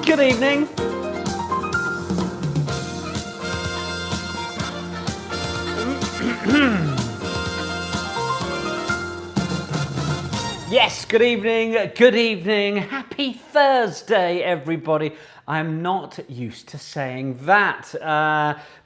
Good evening. Yes, good evening, good evening. Happy Thursday, everybody. I'm not used to saying that.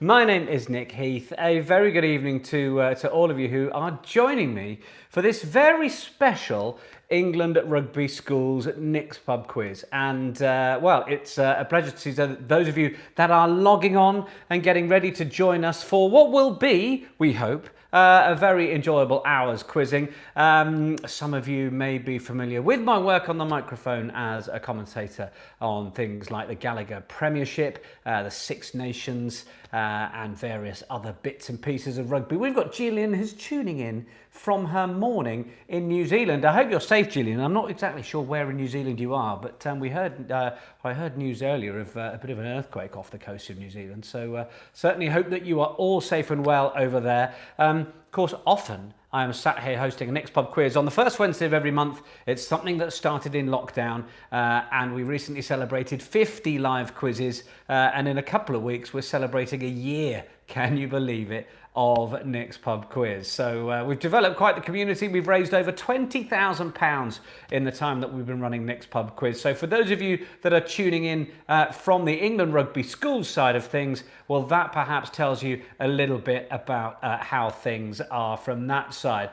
My name is Nick Heath. A very good evening to all of you who are joining me for this very special England Rugby Schools Nick's Pub Quiz. And, well, it's a pleasure to see those of you that are logging on and getting ready to join us for what will be, we hope, a very enjoyable hour's quizzing. Some of you may be familiar with my work on the microphone as a commentator on things like the Gallagher Premiership, the Six Nations, and various other bits and pieces of rugby. We've got Gillian who's tuning in from her morning in New Zealand. I hope you're safe, Gillian. I'm not exactly sure where in New Zealand you are, but I heard news earlier of a bit of an earthquake off the coast of New Zealand. So certainly hope that you are all safe and well over there. Of course, often I am sat here hosting a Nick's Pub Quiz on the first Wednesday of every month. It's something that started in lockdown, and we recently celebrated 50 live quizzes, and in a couple of weeks we're celebrating a year, can you believe it, of Nick's Pub Quiz. So we've developed quite the community. We've raised over £20,000 in the time that we've been running Nick's Pub Quiz. So for those of you that are tuning in from the England Rugby Schools side of things, well, that perhaps tells you a little bit about how things are from that side.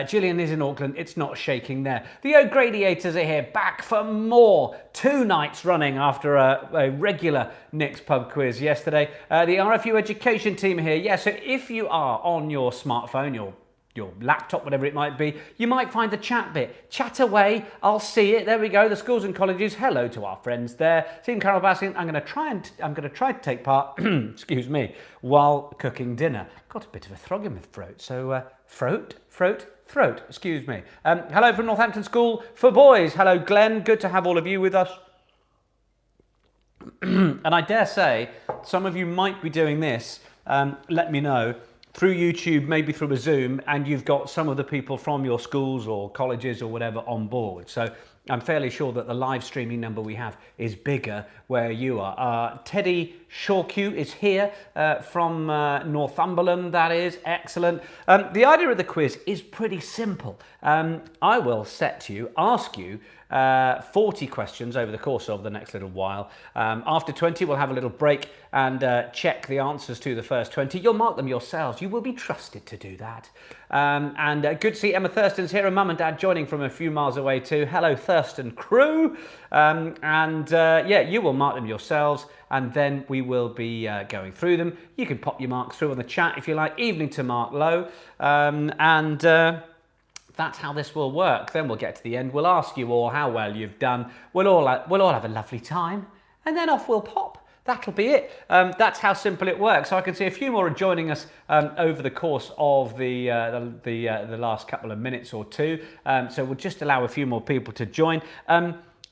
Gillian is in Auckland. It's not shaking there. The O'Gradiators are here, back for more. 2 nights running after a regular Nick's Pub Quiz yesterday. The RFU Education team are here. Yeah, so if you are on your smartphone, your laptop, whatever it might be, you might find the chat bit. Chat away, I'll see it. There we go, the schools and colleges. Hello to our friends there. Team Carol Baskin, I'm going to try to take part, excuse me, while cooking dinner. Got a bit of a frog in my throat, so throat, excuse me. Hello from Northampton School for Boys. Hello, Glenn. Good to have all of you with us. And I dare say some of you might be doing this. Let me know through YouTube, maybe through a Zoom, and you've got some of the people from your schools or colleges or whatever on board. So I'm fairly sure that the live streaming number we have is bigger where you are. Teddy Shawcue is here from Northumberland, that is. Excellent. The idea of the quiz is pretty simple. I will ask you 40 questions over the course of the next little while. After 20, we'll have a little break and check the answers to the first 20. You'll mark them yourselves. You will be trusted to do that. And good to see Emma Thurston's here and Mum and Dad joining from a few miles away too. Hello, Thurston crew. Yeah, you will mark them yourselves, and then we will be going through them. You can pop your marks through on the chat if you like. Evening to Mark Lowe. That's how this will work. Then we'll get to the end. We'll ask you all how well you've done. We'll all have a lovely time, and then off we'll pop. That'll be it. That's how simple it works. So I can see a few more are joining us over the course of the last couple of minutes or two. So we'll just allow a few more people to join.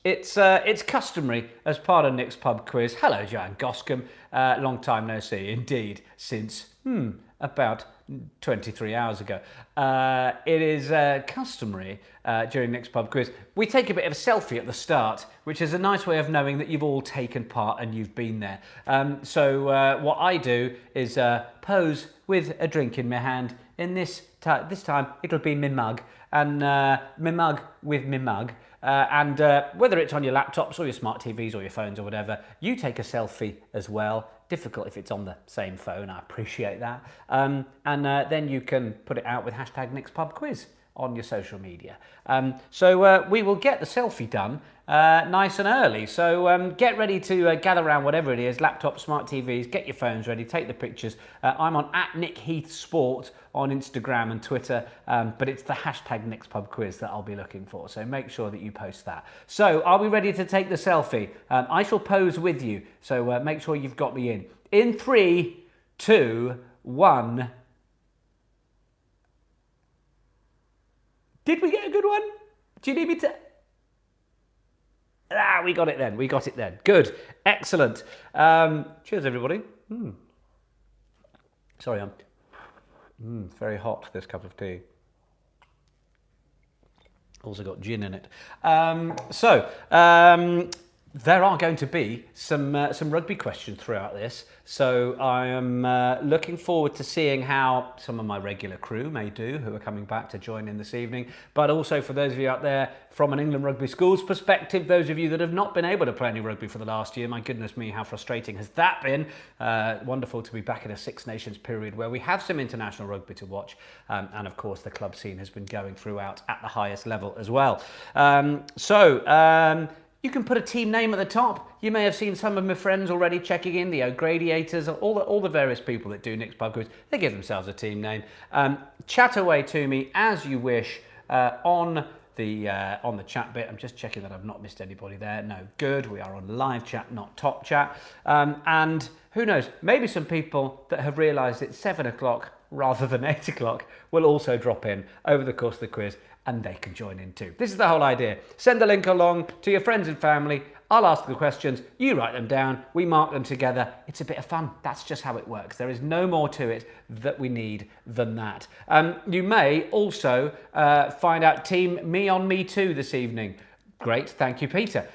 It's customary as part of Nick's Pub Quiz. Hello, Joanne Goscombe. Long time no see, indeed, since about 23 hours ago. It is customary during Nick's Pub Quiz. We take a bit of a selfie at the start, which is a nice way of knowing that you've all taken part and you've been there. So what I do is pose with a drink in my hand. In this time, it'll be my mug, and my mug with my mug. And whether it's on your laptops or your smart TVs or your phones or whatever, you take a selfie as well. Difficult if it's on the same phone, I appreciate that. And then you can put it out with hashtag Nick's Pub Quiz on your social media. So we will get the selfie done nice and early. So get ready to gather around whatever it is, laptops, smart TVs, get your phones ready, take the pictures. I'm on @NickHeathSport on Instagram and Twitter, but it's the hashtag Nick's Pub Quiz that I'll be looking for. So make sure that you post that. So are we ready to take the selfie? I shall pose with you. So make sure you've got me in. In 3, 2, 1. Did we get a good one? Do you need me to? We got it then. We got it then. Good. Excellent. Cheers, everybody. Sorry, I'm very hot, this cup of tea. Also got gin in it. There are going to be some rugby questions throughout this, so I am looking forward to seeing how some of my regular crew may do, who are coming back to join in this evening, but also for those of you out there from an England Rugby Schools perspective, those of you that have not been able to play any rugby for the last year, my goodness me, how frustrating has that been? Wonderful to be back in a Six Nations period where we have some international rugby to watch, and of course the club scene has been going throughout at the highest level as well. You can put a team name at the top. You may have seen some of my friends already checking in, the O'Gradiators, all the various people that do Nick's Pub Quiz. They give themselves a team name. Chat away to me as you wish on the chat bit. I'm just checking that I've not missed anybody there. No, good. We are on live chat, not top chat. And who knows, maybe some people that have realised it's 7 o'clock rather than 8 o'clock will also drop in over the course of the quiz, and they can join in too. This is the whole idea. Send the link along to your friends and family. I'll ask the questions, you write them down, we mark them together. It's a bit of fun. That's just how it works. There is no more to it that we need than that. You may also find out Team Me on Me Too this evening. Great, thank you, Peter.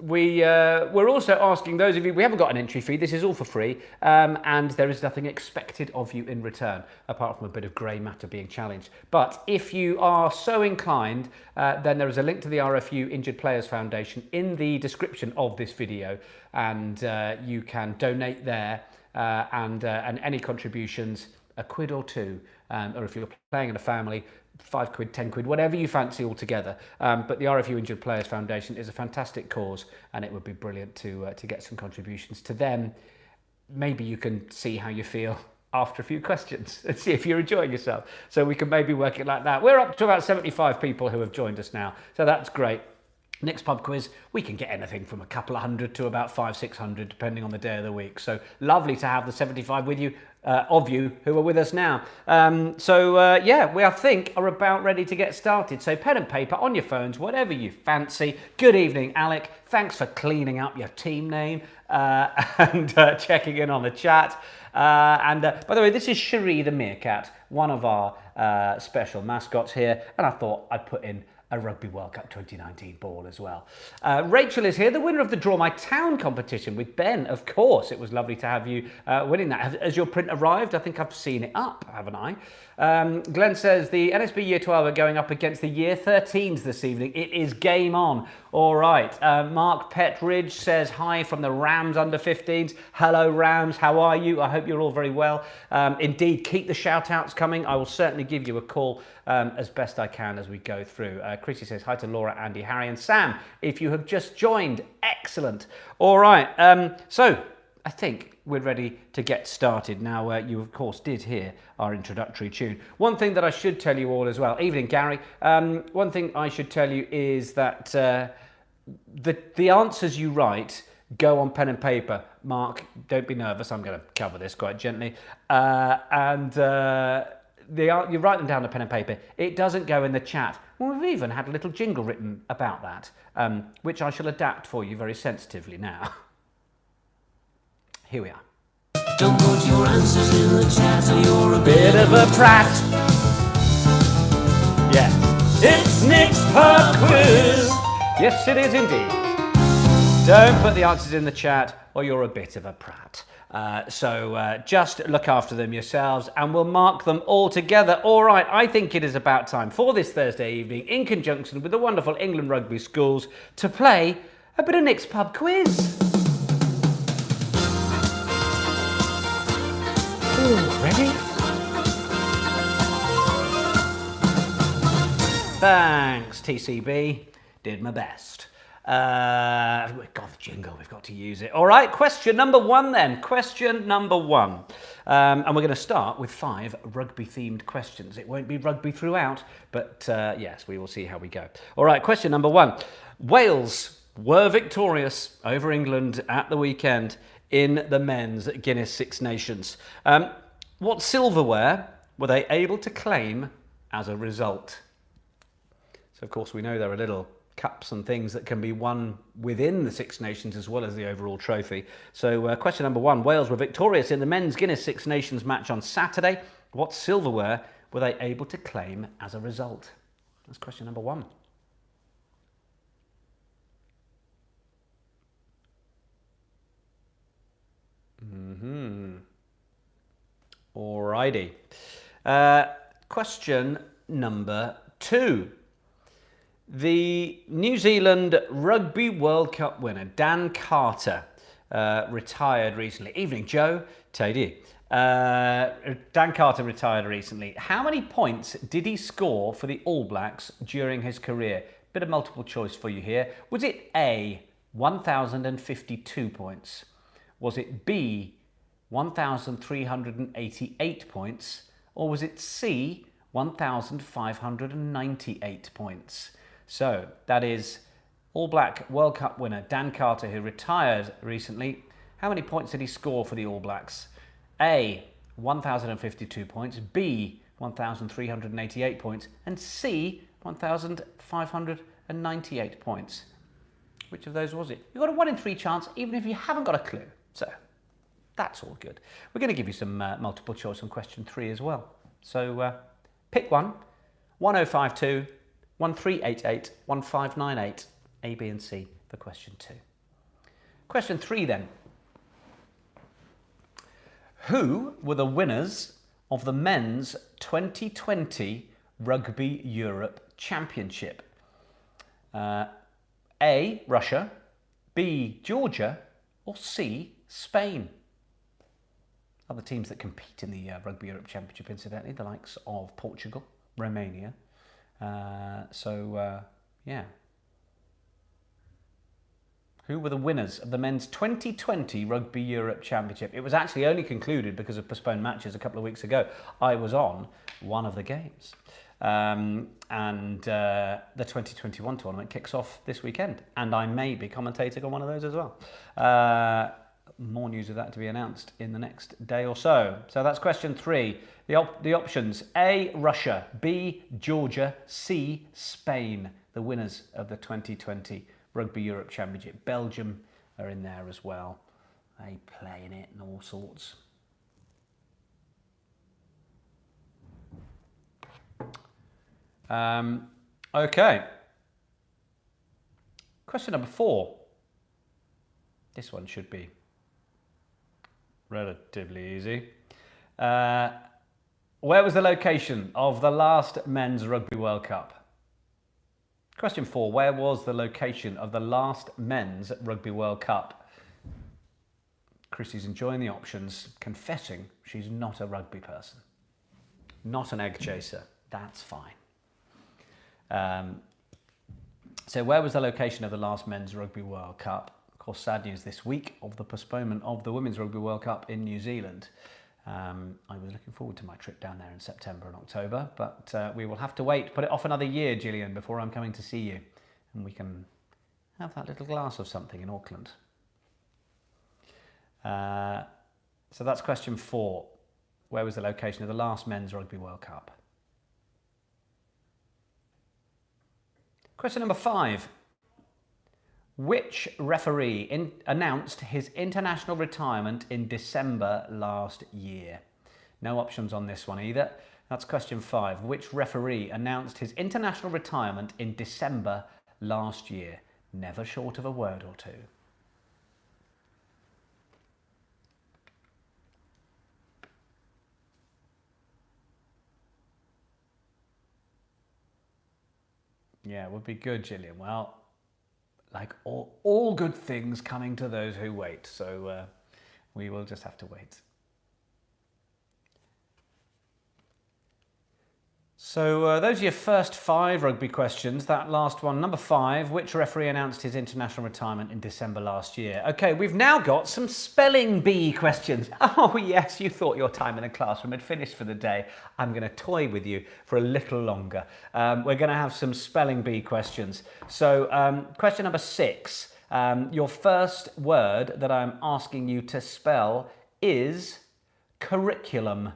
We're also asking those of you, we haven't got an entry fee, this is all for free, and there is nothing expected of you in return, apart from a bit of grey matter being challenged. But if you are so inclined, then there is a link to the RFU Injured Players Foundation in the description of this video, and you can donate there, and any contributions, a quid or two, or if you're playing in a family, 5 quid, 10 quid, whatever you fancy altogether. But the RFU Injured Players Foundation is a fantastic cause, and it would be brilliant to get some contributions to them. Maybe you can see how you feel after a few questions and see if you're enjoying yourself. So we can maybe work it like that. We're up to about 75 people who have joined us now, so that's great. Next pub quiz, we can get anything from a couple of hundred to about 500-600, depending on the day of the week. So lovely to have the 75 with you, of you who are with us now. Yeah, we I think are about ready to get started. So pen and paper on your phones, whatever you fancy. Good evening, Alec. Thanks for cleaning up your team name and checking in on the chat. By the way, this is Cherie the Meerkat, one of our special mascots here, and I thought I'd put in a Rugby World Cup 2019 ball as well. Rachel is here, the winner of the Draw My Town competition with Ben, of course. It was lovely to have you winning that. Has your print arrived? I think I've seen it up, haven't I? Glenn says, the NSB Year 12 are going up against the Year 13s this evening. It is game on. All right. Mark Petridge says, hi from the Rams under 15s. Hello, Rams. How are you? I hope you're all very well. Indeed, keep the shout-outs coming. I will certainly give you a call as best I can as we go through. Chrissy says, hi to Laura, Andy, Harry, and Sam. If you have just joined, excellent. All right. So I think we're ready to get started. Now, you, of course, did hear our introductory tune. One thing that I should tell you all as well, evening, Gary. One thing I should tell you is that the answers you write go on pen and paper. Mark, don't be nervous. I'm going to cover this quite gently. You write them down on pen and paper. It doesn't go in the chat. Well, we've even had a little jingle written about that, which I shall adapt for you very sensitively now. Here we are. Don't put your answers in the chat or you're a bit of a prat. Yes, it's Nick's Pub Quiz. Yes, it is indeed. Don't put the answers in the chat or you're a bit of a prat. Just look after them yourselves and we'll mark them all together. All right, I think it is about time for this Thursday evening, in conjunction with the wonderful England Rugby Schools, to play a bit of Nick's Pub Quiz. Ooh, ready? Thanks, TCB. Did my best. We've got the jingle, we've got to use it. All right, question number one then. Question number one. And we're going to start with 5 rugby-themed questions. It won't be rugby throughout, but yes, we will see how we go. All right, question number 1. Wales were victorious over England at the weekend in the men's Guinness Six Nations. What silverware were they able to claim as a result? So, of course, we know there are little cups and things that can be won within the Six Nations as well as the overall trophy. So, question number 1. Wales were victorious in the men's Guinness Six Nations match on Saturday. What silverware were they able to claim as a result? That's question number 1. Alrighty. Question number 2. The New Zealand Rugby World Cup winner, Dan Carter, retired recently. Evening, Joe. Toady. Dan Carter retired recently. How many points did he score for the All Blacks during his career? Bit of multiple choice for you here. Was it A, 1,052 points? Was it B, 1,388 points? Or was it C, 1,598 points? So that is All Black World Cup winner Dan Carter, who retired recently. How many points did he score for the All Blacks? A, 1,052 points, B, 1,388 points, and C, 1,598 points. Which of those was it? You've got a 1 in 3 chance, even if you haven't got a clue. So that's all good. We're going to give you some multiple choice on question 3 as well. So pick one. 1052, 1388, 1598, A, B and C for question 2. Question 3 then. Who were the winners of the men's 2020 Rugby Europe Championship? A, Russia, B, Georgia, or C, Spain? Other teams that compete in the Rugby Europe Championship, incidentally, the likes of Portugal, Romania. Yeah. Who were the winners of the men's 2020 Rugby Europe Championship? It was actually only concluded because of postponed matches a couple of weeks ago. I was on one of the games. The 2021 tournament kicks off this weekend, and I may be commentating on one of those as well. More news of that to be announced in the next day or so. So that's question 3. The options: A, Russia, B, Georgia, C, Spain. The winners of the 2020 Rugby Europe Championship. Belgium are in there as well. They play in it and all sorts. Okay. Question number 4. This one should be relatively easy. Where was the location of the last Men's Rugby World Cup? Question 4. Where was the location of the last Men's Rugby World Cup? Chrissy's enjoying the options, confessing she's not a rugby person. Not an egg chaser. That's fine. So where was the location of the last Men's Rugby World Cup? Of course, sad news this week of the postponement of the Women's Rugby World Cup in New Zealand. I was looking forward to my trip down there in September and October, but we will have to wait, put it off another year, Gillian, before I'm coming to see you. And we can have that little glass of something in Auckland. So that's question 4. Where was the location of the last Men's Rugby World Cup? Question number 5. Which referee announced his international retirement in December last year? No options on this one either. That's question 5. Which referee announced his international retirement in December last year? Never short of a word or two. Yeah, it would be good, Gillian. Well, like all good things coming to those who wait. So we will just have to wait. So those are your first 5 rugby questions. That last one, number 5, which referee announced his international retirement in December last year? Okay, we've now got some spelling bee questions. Oh yes, you thought your time in the classroom had finished for the day. I'm going to toy with you for a little longer. We're going to have some spelling bee questions. So question number 6, your first word that I'm asking you to spell is curriculum.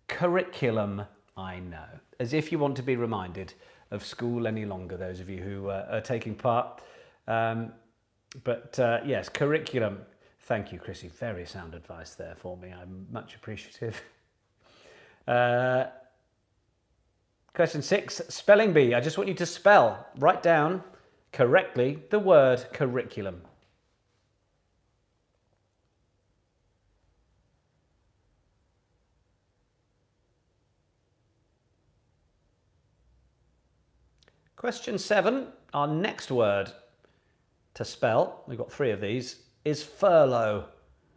Curriculum. I know. As if you want to be reminded of school any longer, those of you who are taking part. Yes, curriculum. Thank you, Chrissy. Very sound advice there for me. I'm much appreciative. Question 6, spelling bee. I just want you to write down correctly the word curriculum. Question 7, our next word to spell, we've got 3 of these, is furlough.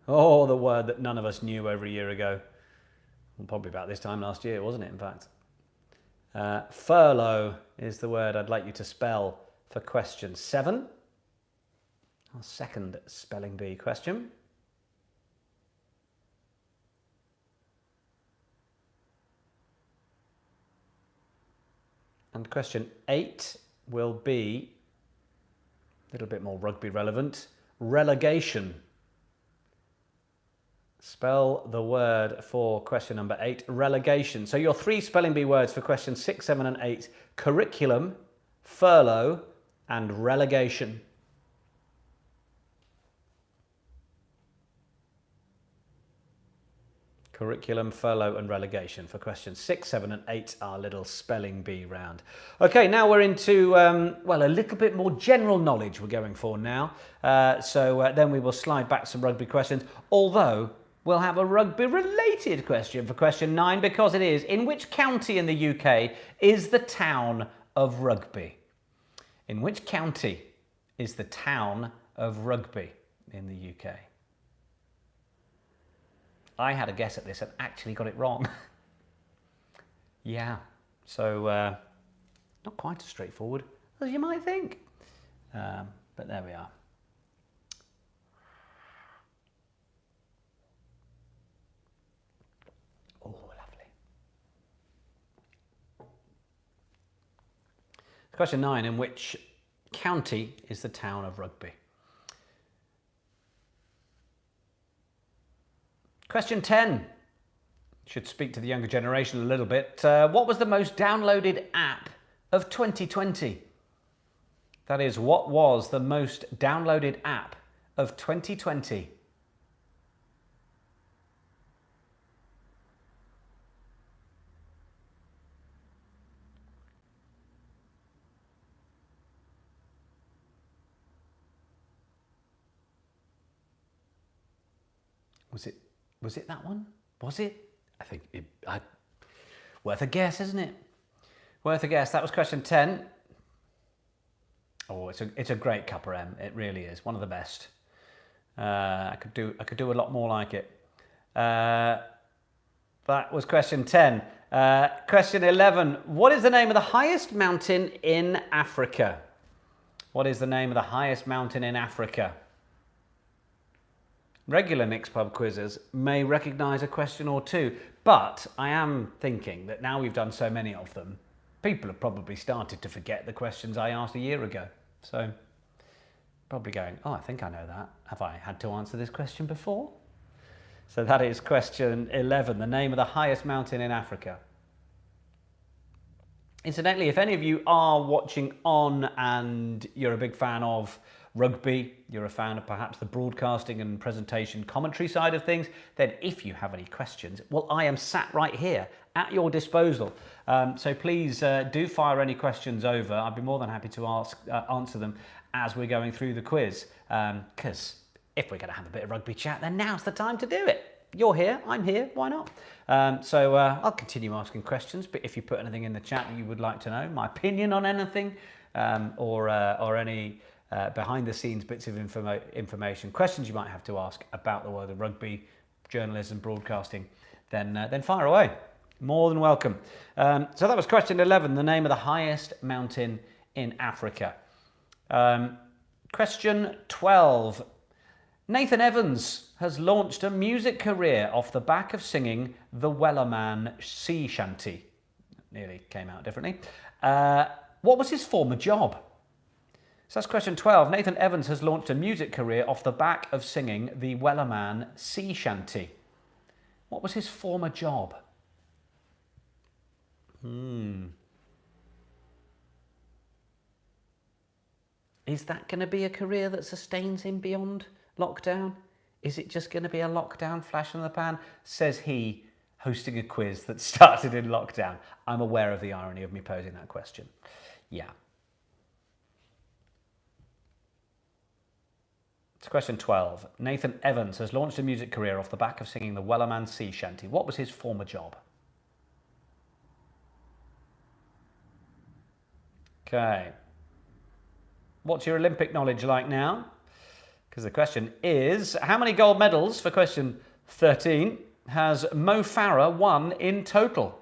Oh, the word that none of us knew over a year ago. Well, probably about this time last year, wasn't it, in fact? Furlough is the word I'd like you to spell for question 7. Our second spelling bee question. And question 8 will be a little bit more rugby relevant. Relegation. Spell the word for question number 8, relegation. So your 3 spelling bee words for questions 6, 7 and 8, curriculum, furlough and relegation. Curriculum, furlough and relegation for questions 6, 7 and 8, our little spelling bee round. Okay, now we're into, well, a little bit more general knowledge we're going for now. So then we will slide back some rugby questions, although we'll have a rugby related question for question 9 because it is, in which county in the UK is the town of Rugby? In which county is the town of Rugby in the UK? I had a guess at this and actually got it wrong. Yeah, so not quite as straightforward as you might think. But there we are. Oh, lovely. Question 9, in which county is the town of Rugby? Question 10, should speak to the younger generation a little bit. What was the most downloaded app of 2020? That is, what was the most downloaded app of 2020? Was it that one? Was it? I think worth a guess, isn't it? Worth a guess. That was question 10. Oh, it's a great Cuppa M. It really is one of the best. I could do a lot more like it. That was question 10. Question 11. What is the name of the highest mountain in Africa? What is the name of the highest mountain in Africa? Regular Nick's Pub quizzes may recognise a question or two, but I am thinking that now we've done so many of them, people have probably started to forget the questions I asked a year ago. So, probably going, oh, I think I know that. Have I had to answer this question before? So that is question 11, the name of the highest mountain in Africa. Incidentally, if any of you are watching on and you're a big fan of rugby, you're a fan of perhaps the broadcasting and presentation commentary side of things, then if you have any questions, well, I am sat right here at your disposal. So please do fire any questions over. I'd be more than happy to answer them as we're going through the quiz. Because if we're going to have a bit of rugby chat, then now's the time to do it. You're here, I'm here, why not? So I'll continue asking questions, but if you put anything in the chat that you would like to know, my opinion on anything, or any behind the scenes bits of information, questions you might have to ask about the world of rugby, journalism, broadcasting, then fire away. More than welcome. So that was question 11, the name of the highest mountain in Africa. Question 12. Nathan Evans has launched a music career off the back of singing the Wellerman Sea Shanty. Nearly came out differently. What was his former job? So that's question 12. Nathan Evans has launched a music career off the back of singing the Wellerman Sea Shanty. What was his former job? Is that going to be a career that sustains him beyond lockdown? Is it just going to be a lockdown flash in the pan? Says he, hosting a quiz that started in lockdown. I'm aware of the irony of me posing that question. Yeah. It's question 12. Nathan Evans has launched a music career off the back of singing the Wellerman Sea Shanty. What was his former job? Okay. What's your Olympic knowledge like now? Because the question is, how many gold medals, for question 13, has Mo Farah won in total?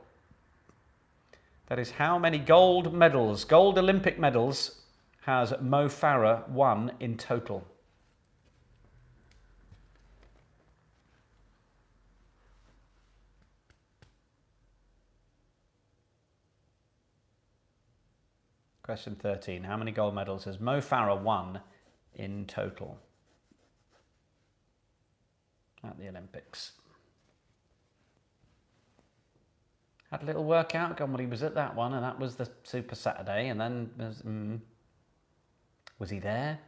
That is, how many gold medals, gold Olympic medals, has Mo Farah won in total? Question 13. How many gold medals has Mo Farah won in total at the Olympics? Had a little workout, gone when he was at that one, and that was the Super Saturday, and then was he there?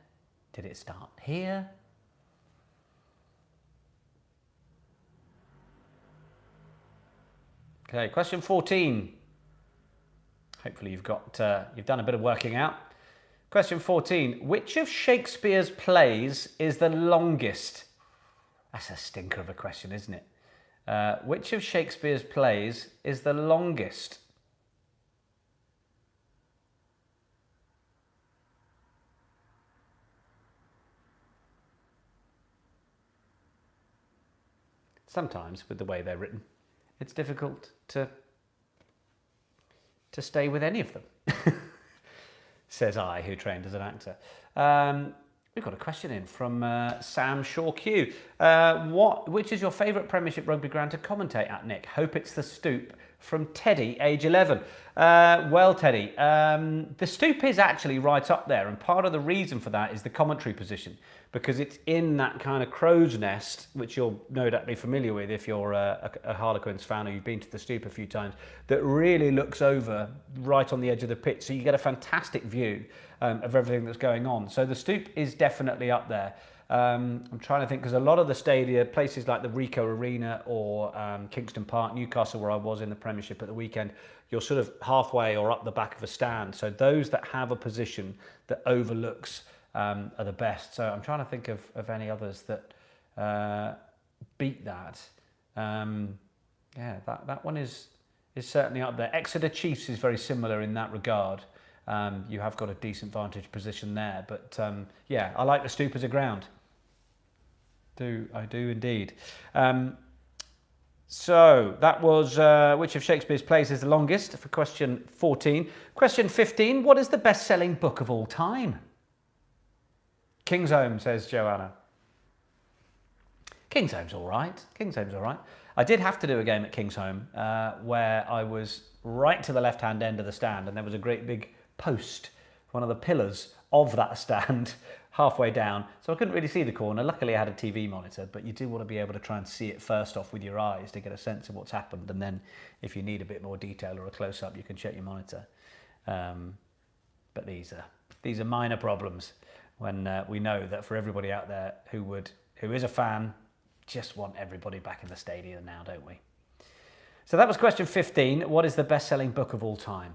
Did it start here? Okay, question 14. Hopefully you've done a bit of working out. Question 14. Which of Shakespeare's plays is the longest? That's a stinker of a question, isn't it? Which of Shakespeare's plays is the longest? Sometimes, with the way they're written, it's difficult to stay with any of them, says I, who trained as an actor. We've got a question in from Sam Shaw Q. Which is your favourite Premiership rugby ground to commentate at, Nick? Hope it's the Stoop, from Teddy, age 11. Well, Teddy, the Stoop is actually right up there, and part of the reason for that is the commentary position, because it's in that kind of crow's nest, which you'll no doubt be familiar with if you're a Harlequins fan or you've been to the Stoop a few times, that really looks over right on the edge of the pitch, so you get a fantastic view of everything that's going on. So the Stoop is definitely up there. I'm trying to think, because a lot of the stadia, places like the Ricoh Arena or Kingston Park, Newcastle, where I was in the Premiership at the weekend, you're sort of halfway or up the back of a stand. So those that have a position that overlooks are the best. So I'm trying to think of any others that beat that. Yeah, that one is certainly up there. Exeter Chiefs is very similar in that regard. You have got a decent vantage position there, but yeah, I like the Stoop as a ground. I do indeed. So that was which of Shakespeare's plays is the longest for question 14. Question 15, what is the best-selling book of all time? King's Home, says Joanna. King's Home's all right. King's Home's all right. I did have to do a game at King's Home where I was right to the left-hand end of the stand, and there was a great big post, one of the pillars of that stand, halfway down, so I couldn't really see the corner. Luckily I had a TV monitor, but you do want to be able to try and see it first off with your eyes to get a sense of what's happened, and then if you need a bit more detail or a close-up, you can check your monitor. But these are minor problems when we know that for everybody out there who is a fan, just want everybody back in the stadium now, don't we? So that was question 15. What is the best-selling book of all time?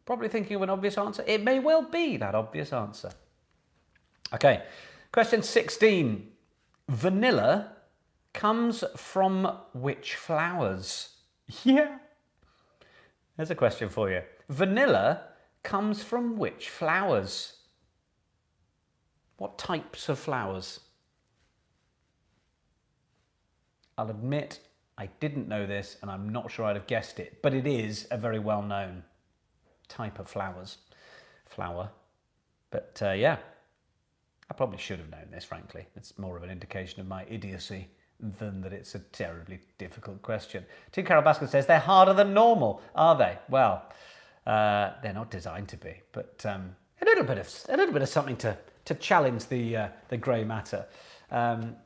Probably thinking of an obvious answer. It may well be that obvious answer. Okay, question 16. Vanilla comes from which flowers? Yeah. There's a question for you. Vanilla comes from which flowers? What types of flowers? I'll admit I didn't know this, and I'm not sure I'd have guessed it, but it is a very well-known type of flower. But yeah, I probably should have known this, frankly. It's more of an indication of my idiocy than that it's a terribly difficult question. Tim Carol Baskin says, they're harder than normal, are they? Well, they're not designed to be, but a little bit of something to challenge the grey matter.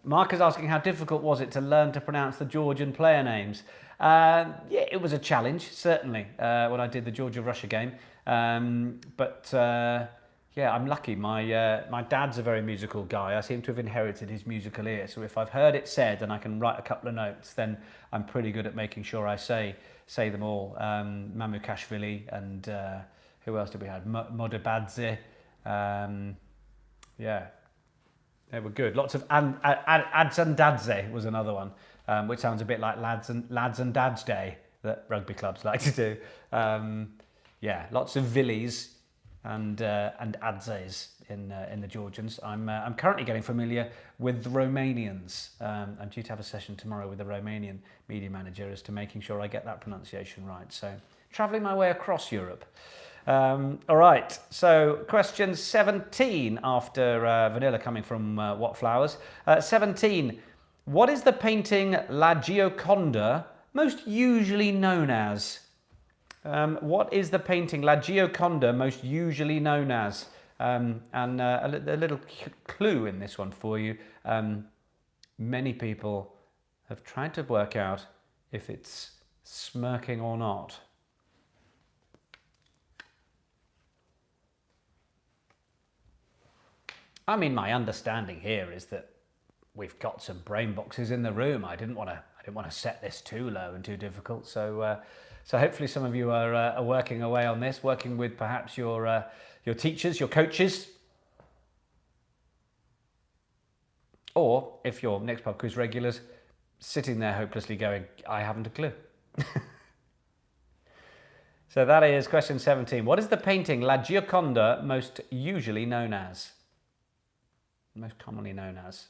Mark is asking, how difficult was it to learn to pronounce the Georgian player names? Yeah, it was a challenge, certainly, when I did the Georgia-Russia game. Yeah, I'm lucky. My dad's a very musical guy. I seem to have inherited his musical ear. So if I've heard it said and I can write a couple of notes, then I'm pretty good at making sure I say them all. Mamukashvili and who else did we have? Modibadze. Yeah, they were good. Lots of ads and dads day was another one, which sounds a bit like lads and dads day that rugby clubs like to do. Yeah, lots of villies and adzays in the Georgians. I'm currently getting familiar with the Romanians. I'm due to have a session tomorrow with the Romanian media manager as to making sure I get that pronunciation right. So travelling my way across Europe. All right, so question 17 after Vanilla coming from What Flowers. 17, what is the painting La Gioconda most usually known as? What is the painting La Gioconda most usually known as? And a little clue in this one for you. Many people have tried to work out if it's smirking or not. I mean, my understanding here is that we've got some brain boxes in the room. I didn't want to set this too low and too difficult. So hopefully some of you are working away on this, working with perhaps your teachers, your coaches, or if you're Next Pub Quiz regulars, sitting there hopelessly going, I haven't a clue. So that is question 17. What is the painting La Gioconda most usually known as? Most commonly known as?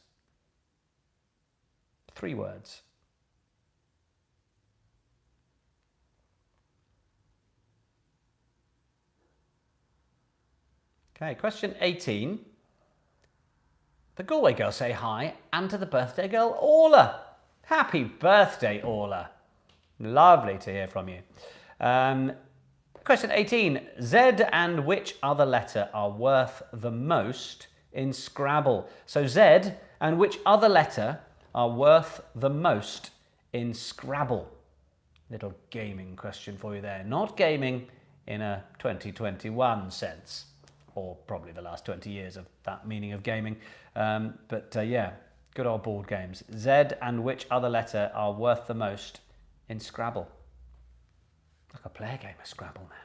3 words. Okay, question 18. The Galway girls say hi, and to the birthday girl, Orla. Happy birthday, Orla. Lovely to hear from you. Question 18. Z and which other letter are worth the most in Scrabble? So Z and which other letter are worth the most in Scrabble? Little gaming question for you there. Not gaming in a 2021 sense, or probably the last 20 years of that meaning of gaming. But yeah, good old board games. Z and which other letter are worth the most in Scrabble? I could play a game of Scrabble now.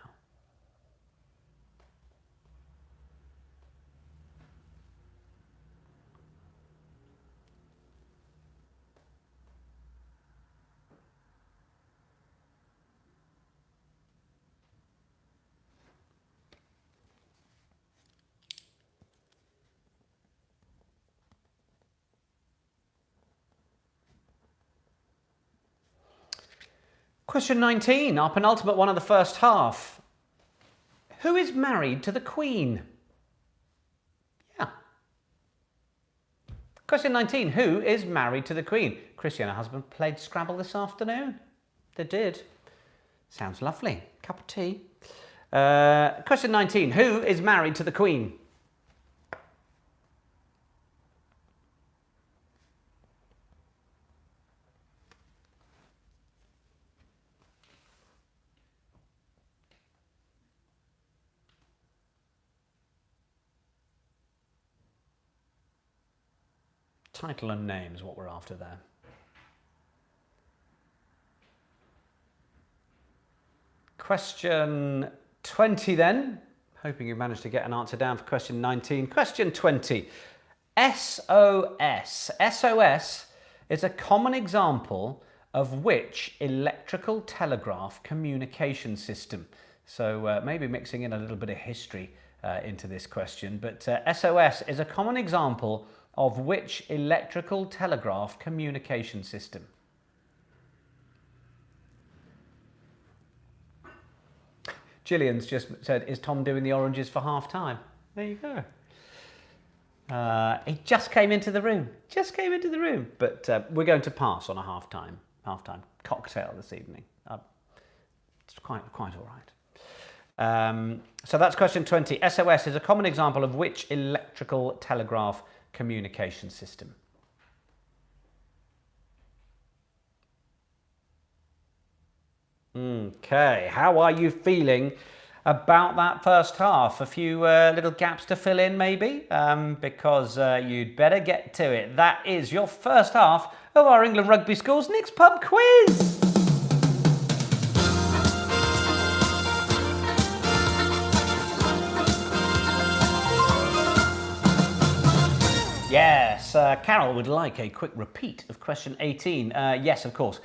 Question 19, our penultimate one of the first half. Who is married to the Queen? Yeah. Question 19, who is married to the Queen? Chrissy and her husband played Scrabble this afternoon. They did. Sounds lovely. Cup of tea. Question 19, who is married to the Queen? Title and names, what we're after there. Question 20 then. Hoping you managed to get an answer down for question 19. Question 20. SOS. SOS is a common example of which electrical telegraph communication system? So maybe mixing in a little bit of history into this question. But SOS is a common example of which electrical telegraph communication system? Gillian's just said, is Tom doing the oranges for half time? There you go. He just came into the room. But we're going to pass on a half-time cocktail this evening. It's quite all right. So that's question 20. SOS is a common example of which electrical telegraph communication system? Okay, how are you feeling about that first half? A few little gaps to fill in maybe, because you'd better get to it. That is your first half of our England Rugby School's Nick's Pub Quiz. Yes, Carol would like a quick repeat of question 18. Yes, of course.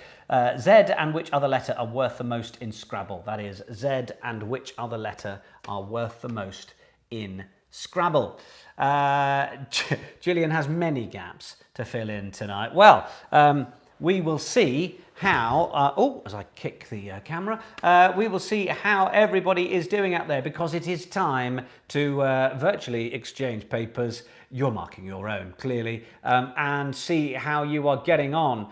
Z and which other letter are worth the most in Scrabble? That is, Z and which other letter are worth the most in Scrabble? Gillian has many gaps to fill in tonight. Well, we will see how, as I kick the camera, we will see how everybody is doing out there, because it is time to virtually exchange papers. You're marking your own, clearly, and see how you are getting on.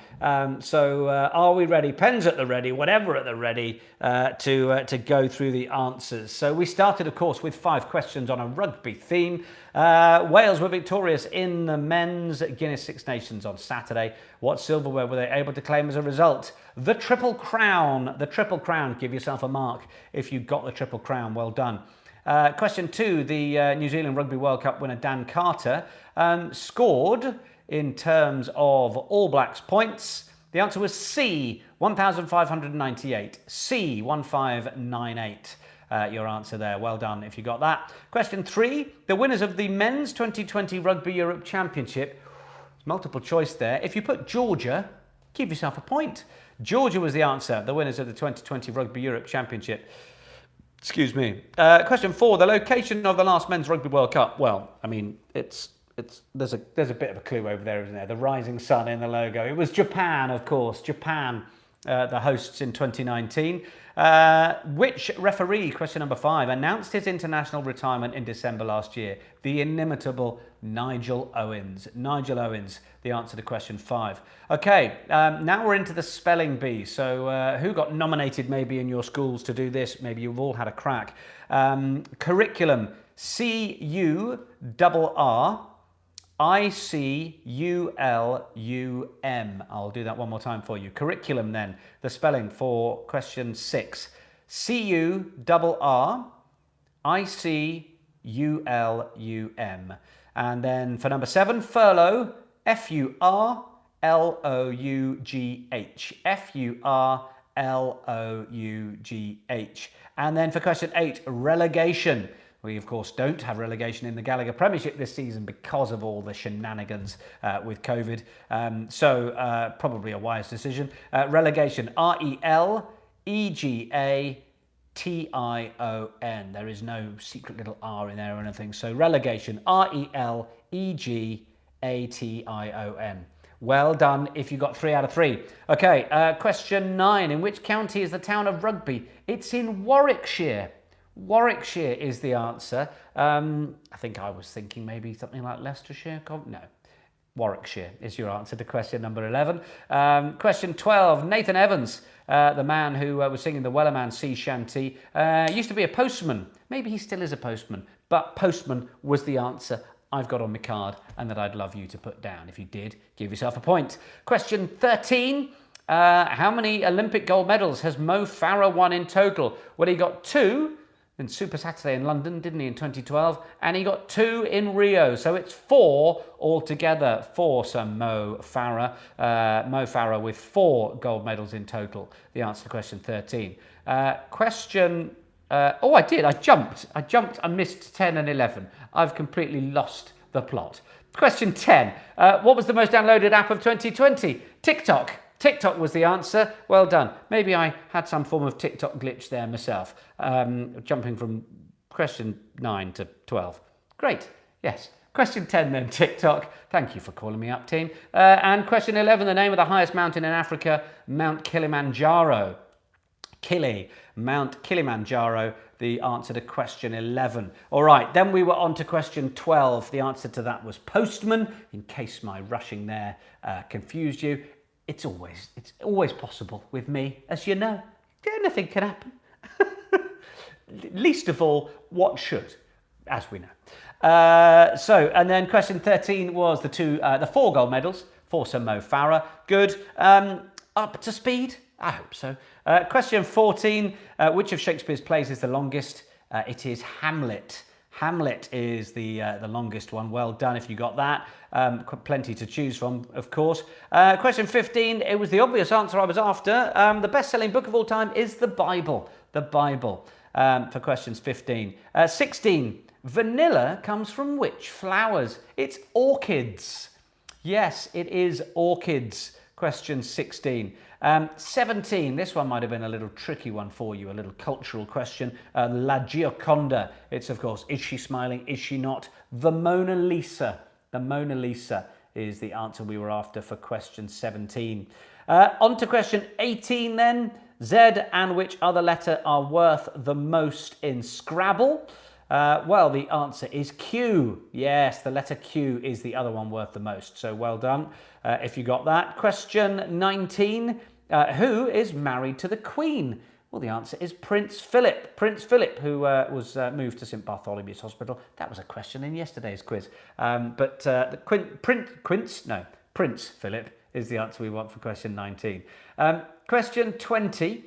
So are we ready? Pens at the ready, whatever at the ready, to go through the answers. So we started, of course, with 5 questions on a rugby theme. Wales were victorious in the men's Guinness Six Nations on Saturday. What silverware were they able to claim as a result? The Triple Crown. The Triple Crown. Give yourself a mark if you got the Triple Crown. Well done. Question 2, the New Zealand Rugby World Cup winner Dan Carter scored in terms of All Blacks points. The answer was C, 1,598. C, 1598. Your answer there. Well done if you got that. Question 3, the winners of the Men's 2020 Rugby Europe Championship. Multiple choice there. If you put Georgia, give yourself a point. Georgia was the answer, the winners of the 2020 Rugby Europe Championship. Excuse me. Question 4, the location of the last Men's Rugby World Cup. Well, I mean, there's a bit of a clue over there, isn't there? The rising sun in the logo. It was Japan, of course. Japan, the hosts in 2019. Which referee, question number 5, announced his international retirement in December last year? The inimitable Nigel Owens. Nigel Owens, the answer to question 5. Okay, now we're into the spelling bee. So who got nominated maybe in your schools to do this? Maybe you've all had a crack. Curriculum, C-U-R-R. I-C-U-L-U-M. I'll do that one more time for you. Curriculum then, the spelling for question 6. C-U-R-R-I-C-U-L-U-M. And then for number 7, furlough, F-U-R-L-O-U-G-H. F-U-R-L-O-U-G-H. And then for question 8, relegation. We, of course, don't have relegation in the Gallagher Premiership this season because of all the shenanigans with COVID. So probably a wise decision. Relegation, R-E-L-E-G-A-T-I-O-N. There is no secret little R in there or anything. So relegation, R-E-L-E-G-A-T-I-O-N. Well done if you got 3 out of 3. Okay, question 9. In which county is the town of Rugby? It's in Warwickshire. Warwickshire is the answer. I think I was thinking maybe something like Leicestershire. No. Warwickshire is your answer to question number 11. Question 12. Nathan Evans, the man who was singing the Wellerman Sea Shanty, used to be a postman. Maybe he still is a postman, but postman was the answer I've got on my card and that I'd love you to put down. If you did, give yourself a point. Question 13. How many Olympic gold medals has Mo Farah won in total? Well, he got 2 in Super Saturday in London, didn't he, in 2012? And he got 2 in Rio. So it's 4 altogether for Sir Mo Farah. Mo Farah with 4 gold medals in total. The answer to question 13. Question... I did. I jumped. I missed 10 and 11. I've completely lost the plot. Question 10. What was the most downloaded app of 2020? TikTok. TikTok was the answer. Well done. Maybe I had some form of TikTok glitch there myself, jumping from question 9 to 12. Great. Yes. Question 10 then, TikTok. Thank you for calling me up, team. And question 11, the name of the highest mountain in Africa, Mount Kilimanjaro. Mount Kilimanjaro, the answer to question 11. All right, then we were on to question 12. The answer to that was postman, in case my rushing there confused you. It's always possible with me, as you know. Anything can happen. Least of all, what should, as we know. And then question 13 was the 4 gold medals for Sir Mo Farah. Good. Up to speed? I hope so. Question 14, which of Shakespeare's plays is the longest? It is Hamlet. Hamlet is the longest one. Well done if you got that. Plenty to choose from, of course. Question 15, it was the obvious answer I was after. The best-selling book of all time is the Bible. The Bible for questions 15. 16, Vanilla comes from which flowers? It's orchids. Yes, it is orchids. Question 16. 17, this one might have been a little tricky one for you, a little cultural question. La Gioconda, it's of course, is she smiling, is she not? The Mona Lisa. The Mona Lisa is the answer we were after for question 17. On to question 18 then. Z and which other letter are worth the most in Scrabble? Well, the answer is Q. Yes, the letter Q is the other one worth the most. So well done if you got that. Question 19. Who is married to the Queen? Well, the answer is Prince Philip. Prince Philip, who was moved to St Bartholomew's Hospital. That was a question in yesterday's quiz. Prince Philip is the answer we want for question 19. Question 20.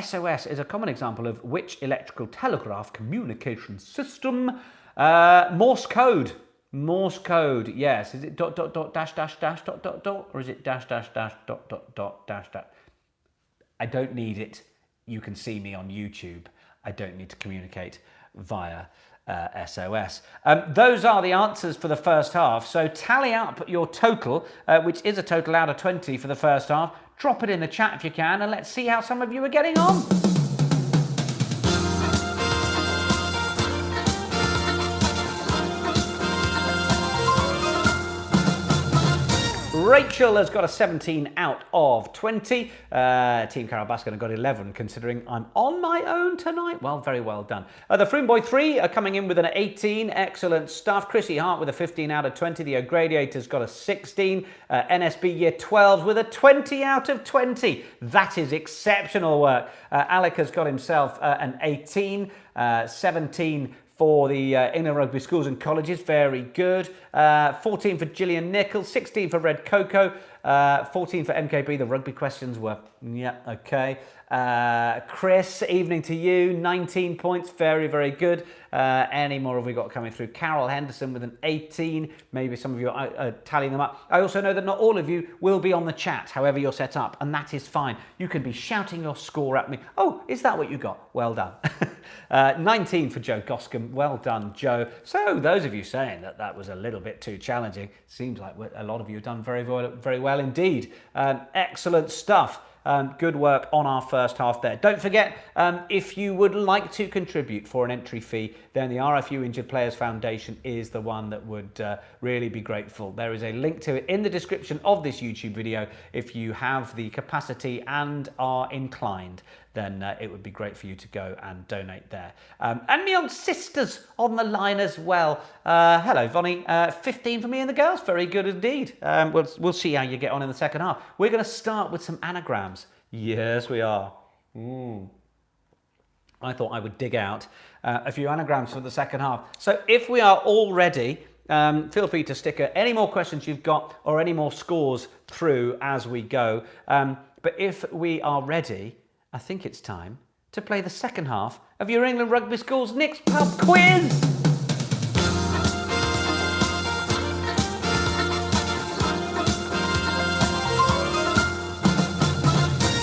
SOS is a common example of which electrical telegraph communication system? Morse code. Morse code, yes. Is it dot, dot, dot, dash, dash, dash, dot, dot, dot? Or is it dash, dash, dash, dot, dot, dot, dash, dash? I don't need it. You can see me on YouTube. I don't need to communicate via SOS. Those are the answers for the first half. So tally up your total, which is a total out of 20 for the first half. Drop it in the chat if you can, and let's see how some of you are getting on. Rachel has got a 17 out of 20. Team Carol Baskin got 11, considering I'm on my own tonight. Well, very well done. The Froome Boy 3 are coming in with an 18. Excellent stuff. Chrissy Hart with a 15 out of 20. The O'Gradiator's got a 16. NSB Year 12 with a 20 out of 20. That is exceptional work. Alec has got himself an 18. 17 for the Inner Rugby Schools and Colleges, very good. 14 for Gillian Nichols, 16 for Red Coco, 14 for MKB. The rugby questions were, yeah, okay. Chris, evening to you, 19 points, very, very good. Any more have we got coming through? Carol Henderson with an 18. Maybe some of you are tallying them up. I also know that not all of you will be on the chat, however you're set up, and that is fine. You can be shouting your score at me. Oh, is that what you got? Well done. 19 for Joe Goscombe. Well done, Joe. So those of you saying that that was a little bit too challenging, seems like a lot of you have done very well indeed. Excellent stuff. Good work on our first half there. Don't forget, if you would like to contribute for an entry fee, then the RFU Injured Players Foundation is the one that would really be grateful. There is a link to it in the description of this YouTube video. If you have the capacity and are inclined, then it would be great for you to go and donate there. And me on sisters on the line as well. Hello, Vonnie. 15 for me and the girls. Very good indeed. We'll see how you get on in the second half. We're going to start with some anagrams. Yes, we are. I thought I would dig out a few anagrams for the second half. So if we are all ready, feel free to stick any more questions you've got or any more scores through as we go. But if we are ready, I think it's time to play the second half of your England Rugby Schools Nick's Pub Quiz.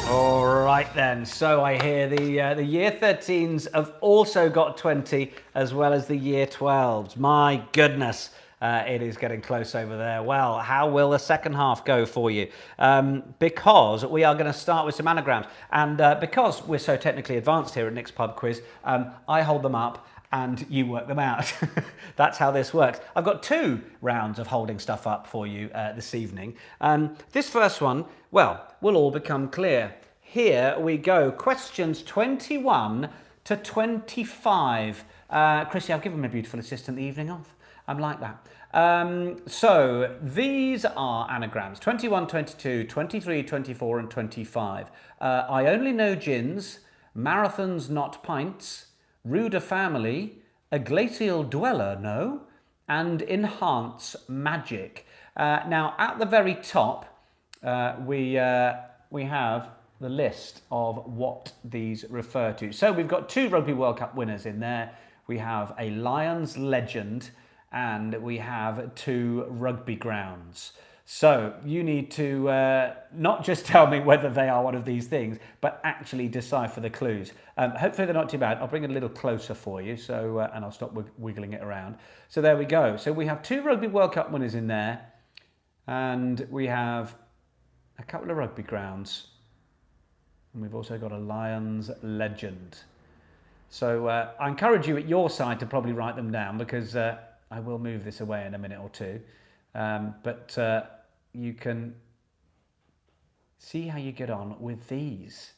All right then, so I hear the Year 13s have also got 20 as well as the Year 12s. My goodness. It is getting close over there. Well, how will the second half go for you? Because we are going to start with some anagrams. And because we're so technically advanced here at Nick's Pub Quiz, I hold them up and you work them out. That's how this works. I've got 2 rounds of holding stuff up for you this evening. This first one, well, will all become clear. Here we go. Questions 21 to 25. Chrissy, I've given my beautiful assistant the evening off. I'm like that. So these are anagrams: 21, 22, 23, 24 and 25. I only know gins, marathons not pints, ruder family, a glacial dweller no, and enhance magic. Now at the very top we have the list of what these refer to. So we've got 2 Rugby World Cup winners in there. We have a Lions legend and we have 2 rugby grounds. So you need to not just tell me whether they are one of these things, but actually decipher the clues. Hopefully they're not too bad. I'll bring it a little closer for you, so and I'll stop wiggling it around. So there we go. So we have 2 Rugby World Cup winners in there, and we have a couple of rugby grounds, and we've also got a Lions legend. So I encourage you at your side to probably write them down, because I will move this away in a minute or two. But you can see how you get on with these.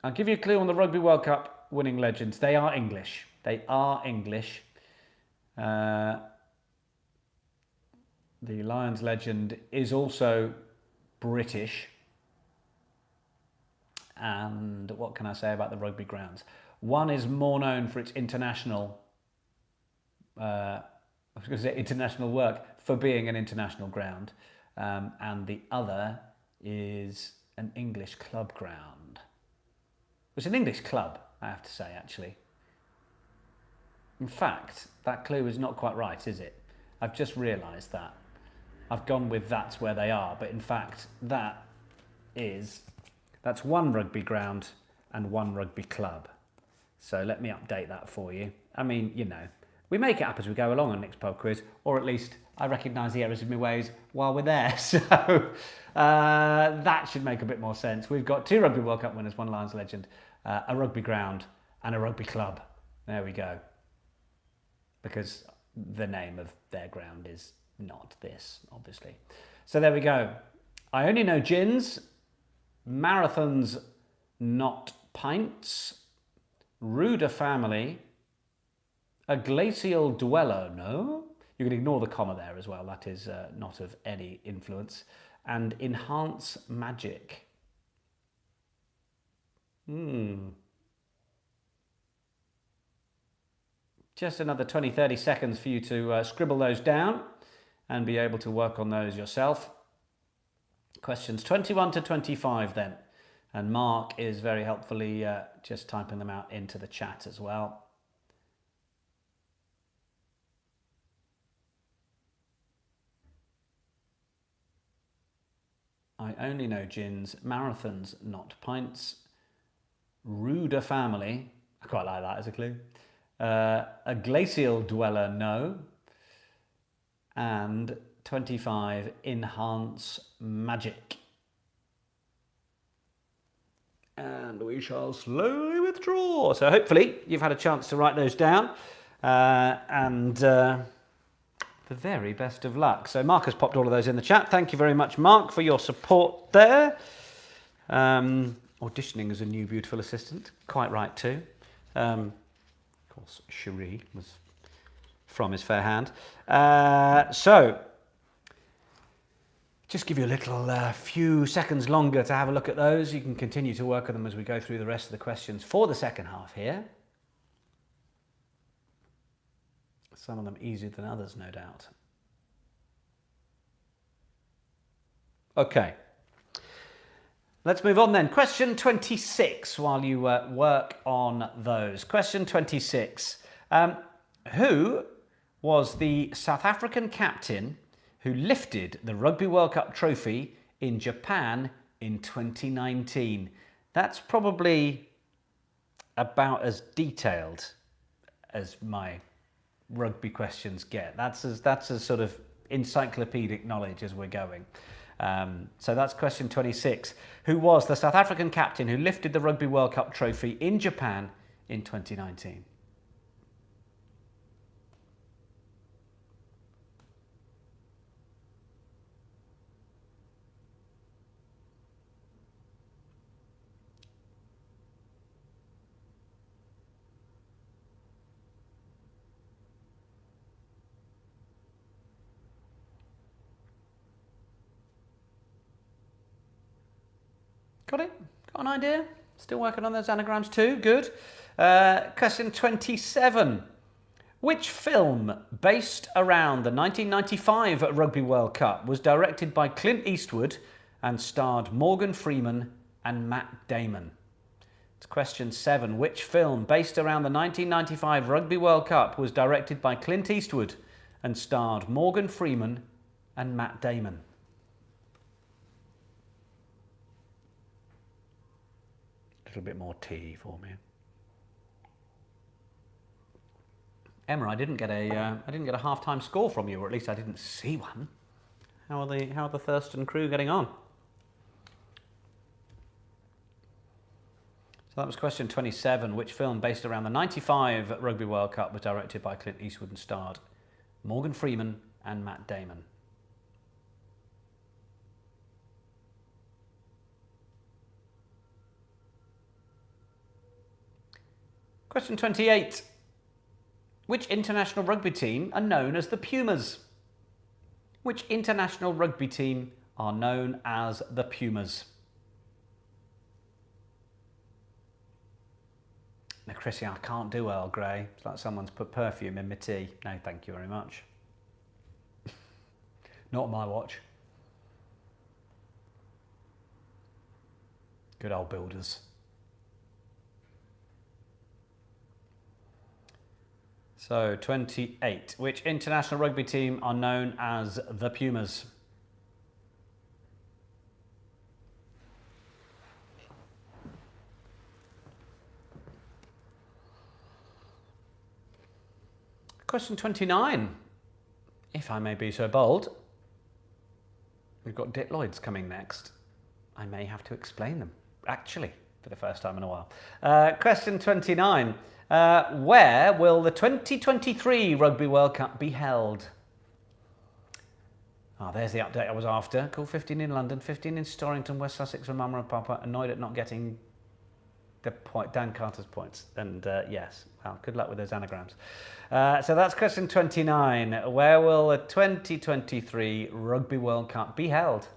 I'll give you a clue on the Rugby World Cup winning legends. They are English. They are English. The Lions legend is also British. And what can I say about the rugby grounds? One is more known for its international international work, for being an international ground, and the other is an English club ground. It's an English club, I have to say, actually. In fact, that clue is not quite right, is it? I've just realised that. I've gone with that's where they are, but in fact, that's 1 rugby ground and 1 rugby club. So let me update that for you. I mean, you know, we make it up as we go along on Nick's Pub Quiz, or at least I recognise the errors of my ways while we're there. So that should make a bit more sense. We've got 2 Rugby World Cup winners, 1 Lions legend, a rugby ground and a rugby club. There we go. Because the name of their ground is not this, obviously. So there we go. I only know gins, marathons, not pints, ruder family, a glacial dweller, no. You can ignore the comma there as well. That is not of any influence. And enhance magic. Just another 20, 30 seconds for you to scribble those down and be able to work on those yourself. Questions 21 to 25 then. And Mark is very helpfully just typing them out into the chat as well. I only know gins, marathons, not pints, ruder family, I quite like that as a clue, a glacial dweller, no, and 25, enhance magic. And we shall slowly withdraw. So hopefully you've had a chance to write those down, and the very best of luck. So Mark has popped all of those in the chat. Thank you very much, Mark, for your support there. Auditioning as a new beautiful assistant. Quite right too. Of course, Cherie was from his fair hand. So, just give you a little few seconds longer to have a look at those. You can continue to work on them as we go through the rest of the questions for the second half here. Some of them easier than others, no doubt. Okay. Let's move on then. Question 26 while you work on those. Question 26. Who was the South African captain who lifted the Rugby World Cup trophy in Japan in 2019? That's probably about as detailed as my rugby questions get. That's as sort of encyclopedic knowledge as we're going. So that's question 26. Who was the South African captain who lifted the Rugby World Cup trophy in Japan in 2019? Got it? Got an idea? Still working on those anagrams too? Good. Question 27. Which film based around the 1995 Rugby World Cup was directed by Clint Eastwood and starred Morgan Freeman and Matt Damon? It's question 7. Which film based around the 1995 Rugby World Cup was directed by Clint Eastwood and starred Morgan Freeman and Matt Damon? A little bit more tea for me. Emma, I didn't get a half-time score from you, or at least I didn't see one. How are the Thurston crew getting on? So that was question 27. Which film based around the 95 Rugby World Cup was directed by Clint Eastwood and starred Morgan Freeman and Matt Damon? Question 28. Which international rugby team are known as the Pumas? Which international rugby team are known as the Pumas? Now, Chrissy, I can't do Earl Grey. It's like someone's put perfume in my tea. No, thank you very much. Not on my watch. Good old builders. So, 28. Which international rugby team are known as the Pumas? Question 29. If I may be so bold, we've got Ditloids coming next. I may have to explain them, actually, for the first time in a while. Question 29. Where will the 2023 Rugby World Cup be held? There's the update I was after. Cool, 15 in London, 15 in Storrington, West Sussex from Mama and Papa. Annoyed at not getting the point, Dan Carter's points. And yes, well, good luck with those anagrams. So that's question 29. Where will the 2023 Rugby World Cup be held?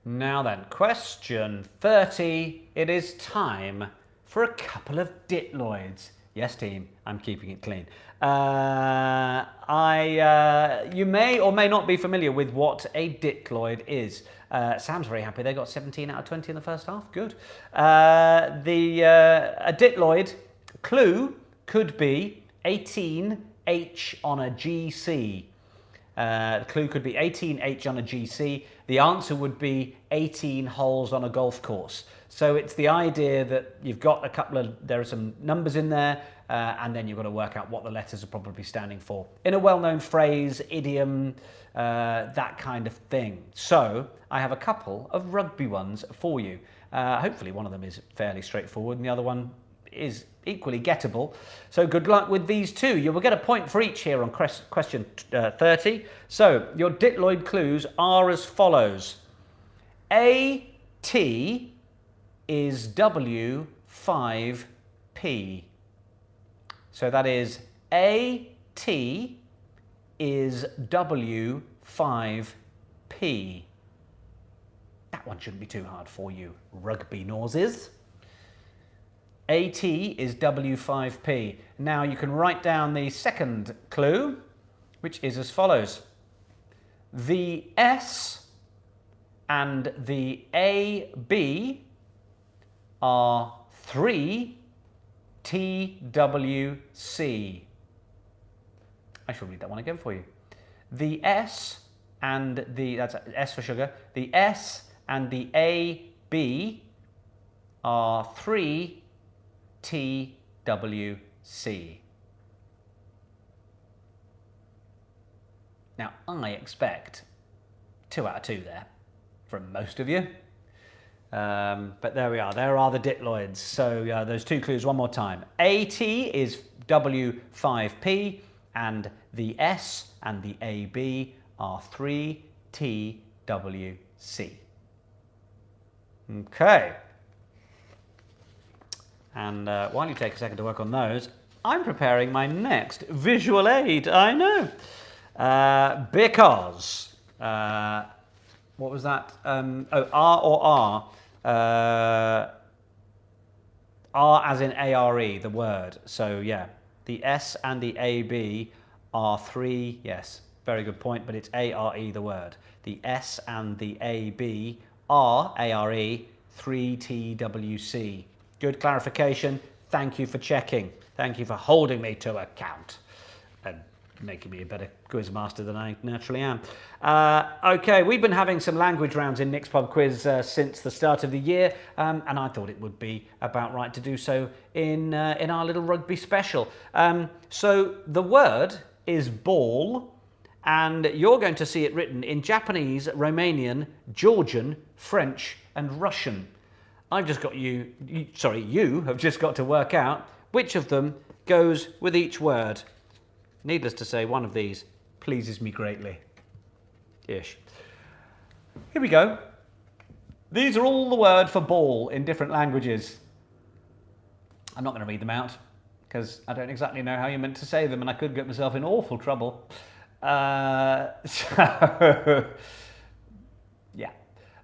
Now then, question 30. It is time for a couple of Ditloids. Yes, team, I'm keeping it clean. You may or may not be familiar with what a Ditloid is. Sam's very happy. They got 17 out of 20 in the first half. Good. A Ditloid clue could be 18H on a GC. The clue could be 18H on a GC. The answer would be 18 holes on a golf course. So it's the idea that you've got there are some numbers in there, and then you've got to work out what the letters are probably standing for. In a well-known phrase, idiom, that kind of thing. So I have a couple of rugby ones for you. Hopefully one of them is fairly straightforward and the other one is equally gettable. So good luck with these two. You will get a point for each here on question 30. So your Ditloid clues are as follows. AT is W5P. So that is AT is W5P. That one shouldn't be too hard for you, rugby noses. AT is W5P. Now you can write down the second clue, which is as follows. The S and the AB are 3 TWC. I shall read that one again for you. The S and that's S for sugar, the S and the AB are 3 TWC. Now, I expect 2 out of 2 there from most of you. But there we are. There are the Ditloids. So those two clues one more time. AT is W5P, and the S and the AB are 3 TWC. Okay. And while you take a second to work on those, I'm preparing my next visual aid. I know. Because, what was that? R or R. R as in A-R-E, the word. So, yeah, the S and the AB are 3, yes, Very good point, but it's A-R-E the word. The S and the A-B are A-R-E, 3-T-W-C. Good clarification. Thank you for checking. Thank you for holding me to account and making me a better quiz master than I naturally am. Okay, we've been having some language rounds in Nick's Pub Quiz since the start of the year, and I thought it would be about right to do so in our little rugby special. So the word is ball, and you're going to see it written in Japanese, Romanian, Georgian, French, and Russian. I've just got you have just got to work out which of them goes with each word. Needless to say, one of these pleases me greatly. Ish. Here we go. These are all the word for ball in different languages. I'm not going to read them out because I don't exactly know how you're meant to say them, and I could get myself in awful trouble. Yeah.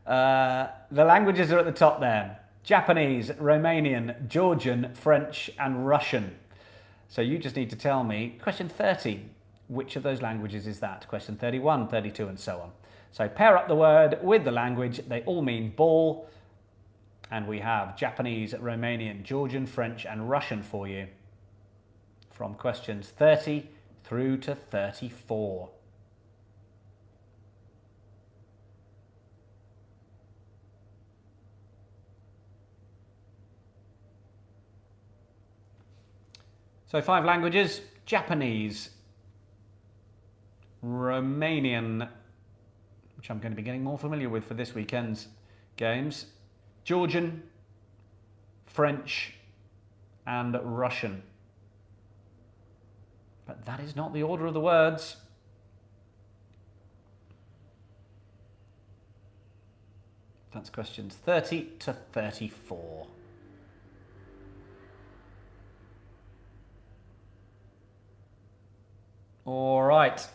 The languages are at the top there. Japanese, Romanian, Georgian, French, and Russian. So you just need to tell me, question 30, which of those languages is that? Question 31, 32, and so on. So pair up the word with the language. They all mean ball. And we have Japanese, Romanian, Georgian, French, and Russian for you from questions 30 through to 34. So 5 languages: Japanese, Romanian, which I'm going to be getting more familiar with for this weekend's games, Georgian, French, and Russian. But that is not the order of the words. That's questions 30 to 34. All right,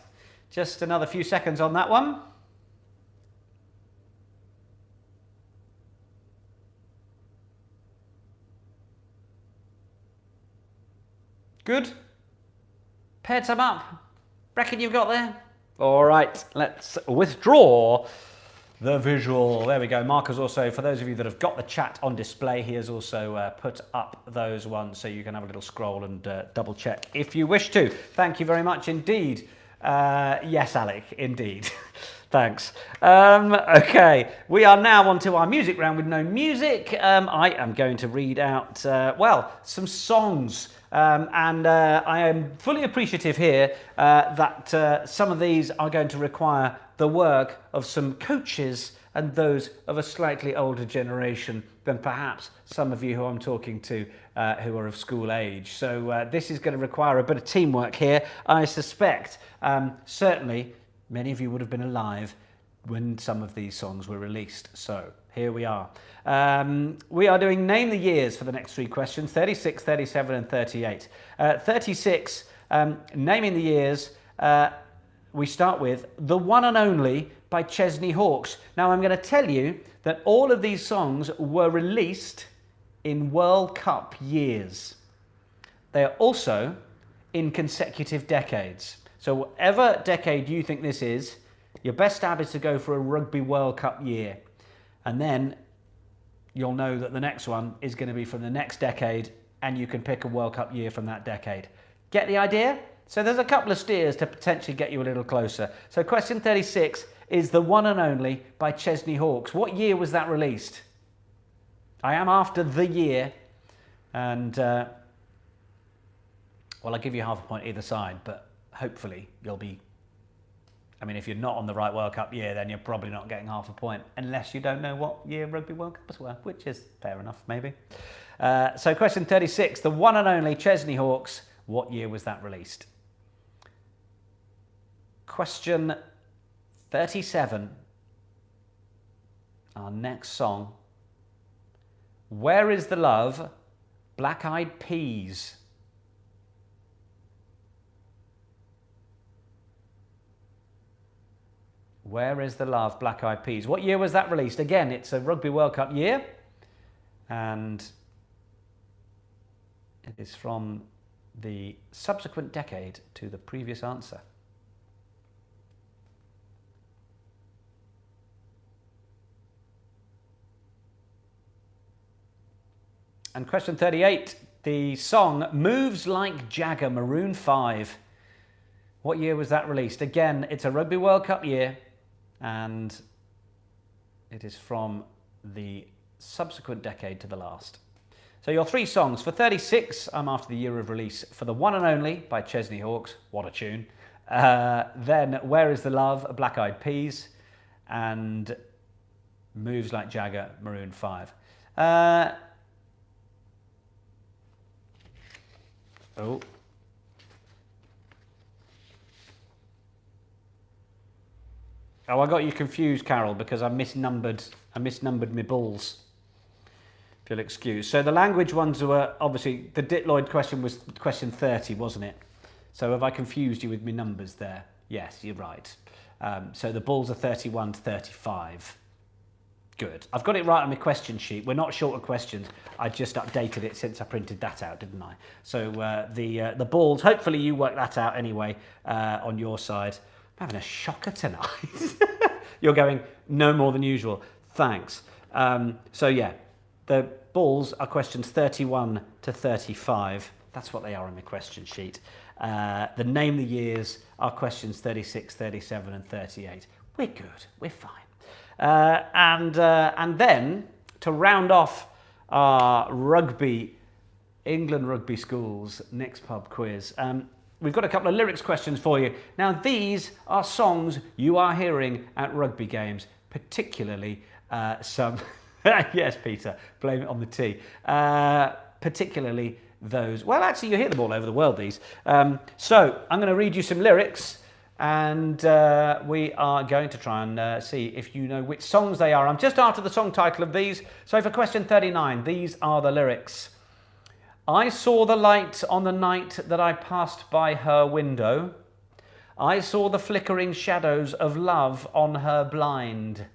just another few seconds on that one. Good. Paired some up. Reckon you've got there? All right, let's withdraw the visual. There we go. Mark has also, for those of you that have got the chat on display, he has also put up those ones so you can have a little scroll and double check if you wish to. Thank you very much indeed. Yes, Alec, indeed. Thanks. Okay, we are now on to our music round with no music. I am going to read out, some songs. And I am fully appreciative here that some of these are going to require the work of some coaches and those of a slightly older generation than perhaps some of you who I'm talking to who are of school age. So this is going to require a bit of teamwork here. I suspect certainly many of you would have been alive when some of these songs were released. So here we are. We are doing Name the Years for the next 3 questions, 36, 37 and 38. 36, naming the years, we start with The One and Only by Chesney Hawkes. Now I'm going to tell you that all of these songs were released in World Cup years. They are also in consecutive decades. So whatever decade you think this is, your best stab is to go for a Rugby World Cup year. And then you'll know that the next one is going to be from the next decade, and you can pick a World Cup year from that decade. Get the idea? So there's a couple of steers to potentially get you a little closer. So question 36 is The One and Only by Chesney Hawkes. What year was that released? I am after the year, and I'll give you half a point either side, but hopefully you'll be... if you're not on the right World Cup year, then you're probably not getting half a point, unless you don't know what year Rugby World Cups were, which is fair enough, maybe. So question 36, The One and Only Chesney Hawkes, what year was that released? Question 37, our next song. Where is the Love? Black Eyed Peas. Where is the Love? Black Eyed Peas. What year was that released? Again, it's a Rugby World Cup year, and it is from the subsequent decade to the previous answer. And question 38, the song Moves Like Jagger, Maroon 5. What year was that released? Again, it's a Rugby World Cup year, and it is from the subsequent decade to the last. So your 3 songs. For 36, I'm after the year of release for The One and Only by Chesney Hawkes. What a tune. Then Where Is the Love, Black Eyed Peas, and Moves Like Jagger, Maroon 5. Oh, I got you confused, Carol, because I misnumbered my balls. If you'll excuse. So the language ones were obviously the Ditloyd question was question 30, wasn't it? So have I confused you with my numbers there? Yes, you're right. So the balls are 31 to 35. Good. I've got it right on my question sheet. We're not short of questions. I just updated it since I printed that out, didn't I? So the balls, hopefully you worked that out anyway on your side. I'm having a shocker tonight. You're going no more than usual. Thanks. So yeah, the balls are questions 31 to 35. That's what they are on my question sheet. The name the years are questions 36, 37 and 38. We're good. We're fine. And then to round off our England Rugby Schools Nick's Pub quiz, we've got a couple of lyrics questions for you. Now these are songs you are hearing at rugby games, particularly some... Yes, Peter, blame it on the tea. Particularly those... Well, actually, you hear them all over the world, these. So I'm going to read you some lyrics, and we are going to try and see if you know which songs they are. I'm just after the song title of these. So for question 39, these are the lyrics. I saw the light on the night that I passed by her window. I saw the flickering shadows of love on her blind.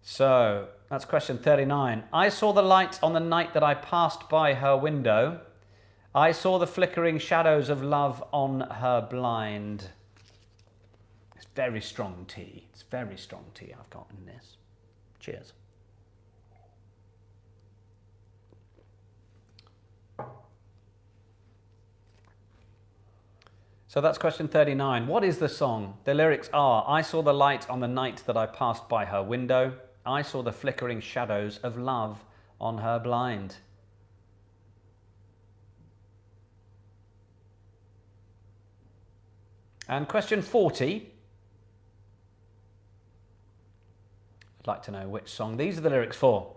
So that's question 39. I saw the light on the night that I passed by her window. I saw the flickering shadows of love on her blind. It's very strong tea. It's very strong tea I've got in this. Cheers. So that's question 39. What is the song? The lyrics are, I saw the light on the night that I passed by her window. I saw the flickering shadows of love on her blind. And question 40. I'd like to know which song these are the lyrics for.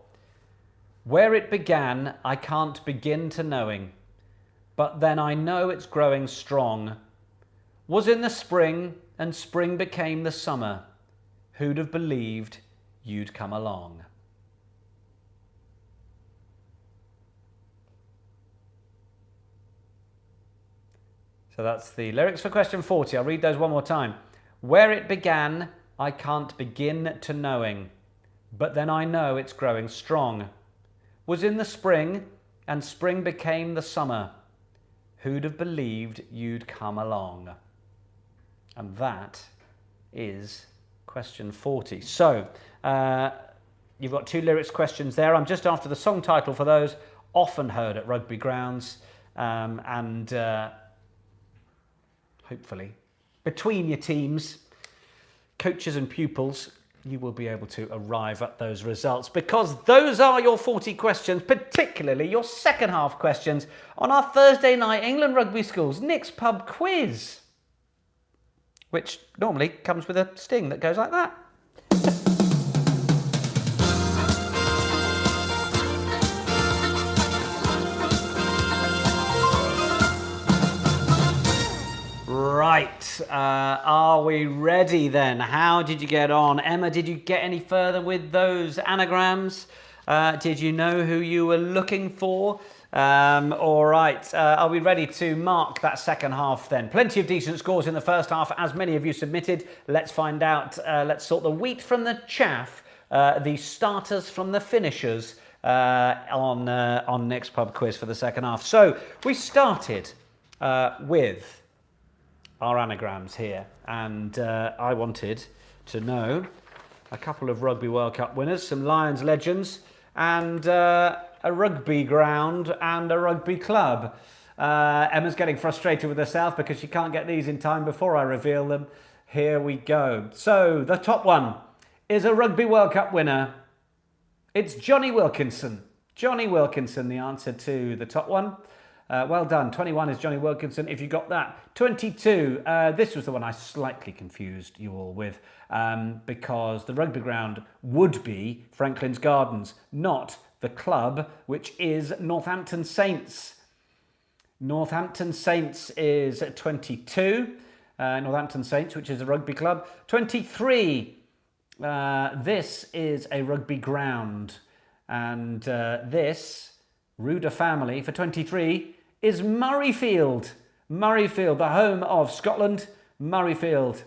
Where it began, I can't begin to knowing, but then I know it's growing strong. Was in the spring, and spring became the summer. Who'd have believed you'd come along? So that's the lyrics for question 40. I'll read those one more time. Where it began, I can't begin to knowing, but then I know it's growing strong. Was in the spring, and spring became the summer. Who'd have believed you'd come along? And that is question 40. So you've got 2 lyrics questions there. I'm just after the song title for those, often heard at rugby grounds, and hopefully between your teams, coaches and pupils, you will be able to arrive at those results, because those are your 40 questions, particularly your second half questions on our Thursday night England Rugby Schools Nick's Pub quiz, which normally comes with a sting that goes like that. Right, are we ready then? How did you get on? Emma, did you get any further with those anagrams? Did you know who you were looking for? All right, are we ready to mark that second half then? Plenty of decent scores in the first half, as many of you submitted. Let's find out, let's sort the wheat from the chaff, the starters from the finishers on Nick's Pub quiz for the second half. So we started with our anagrams here, and I wanted to know a couple of Rugby World Cup winners, some Lions legends, and a rugby ground and a rugby club. Emma's getting frustrated with herself because she can't get these in time before I reveal them. Here we go. So the top one is a Rugby World Cup winner. It's Johnny Wilkinson. Johnny Wilkinson, the answer to the top one. Well done. 21 is Johnny Wilkinson, if you got that. 22, this was the one I slightly confused you all with, because the rugby ground would be Franklin's Gardens, not the club, which is Northampton Saints. Northampton Saints is 22. Northampton Saints, which is a rugby club. 23, this is a rugby ground. And this, Ruder family, for 23, is Murrayfield. Murrayfield, the home of Scotland, Murrayfield.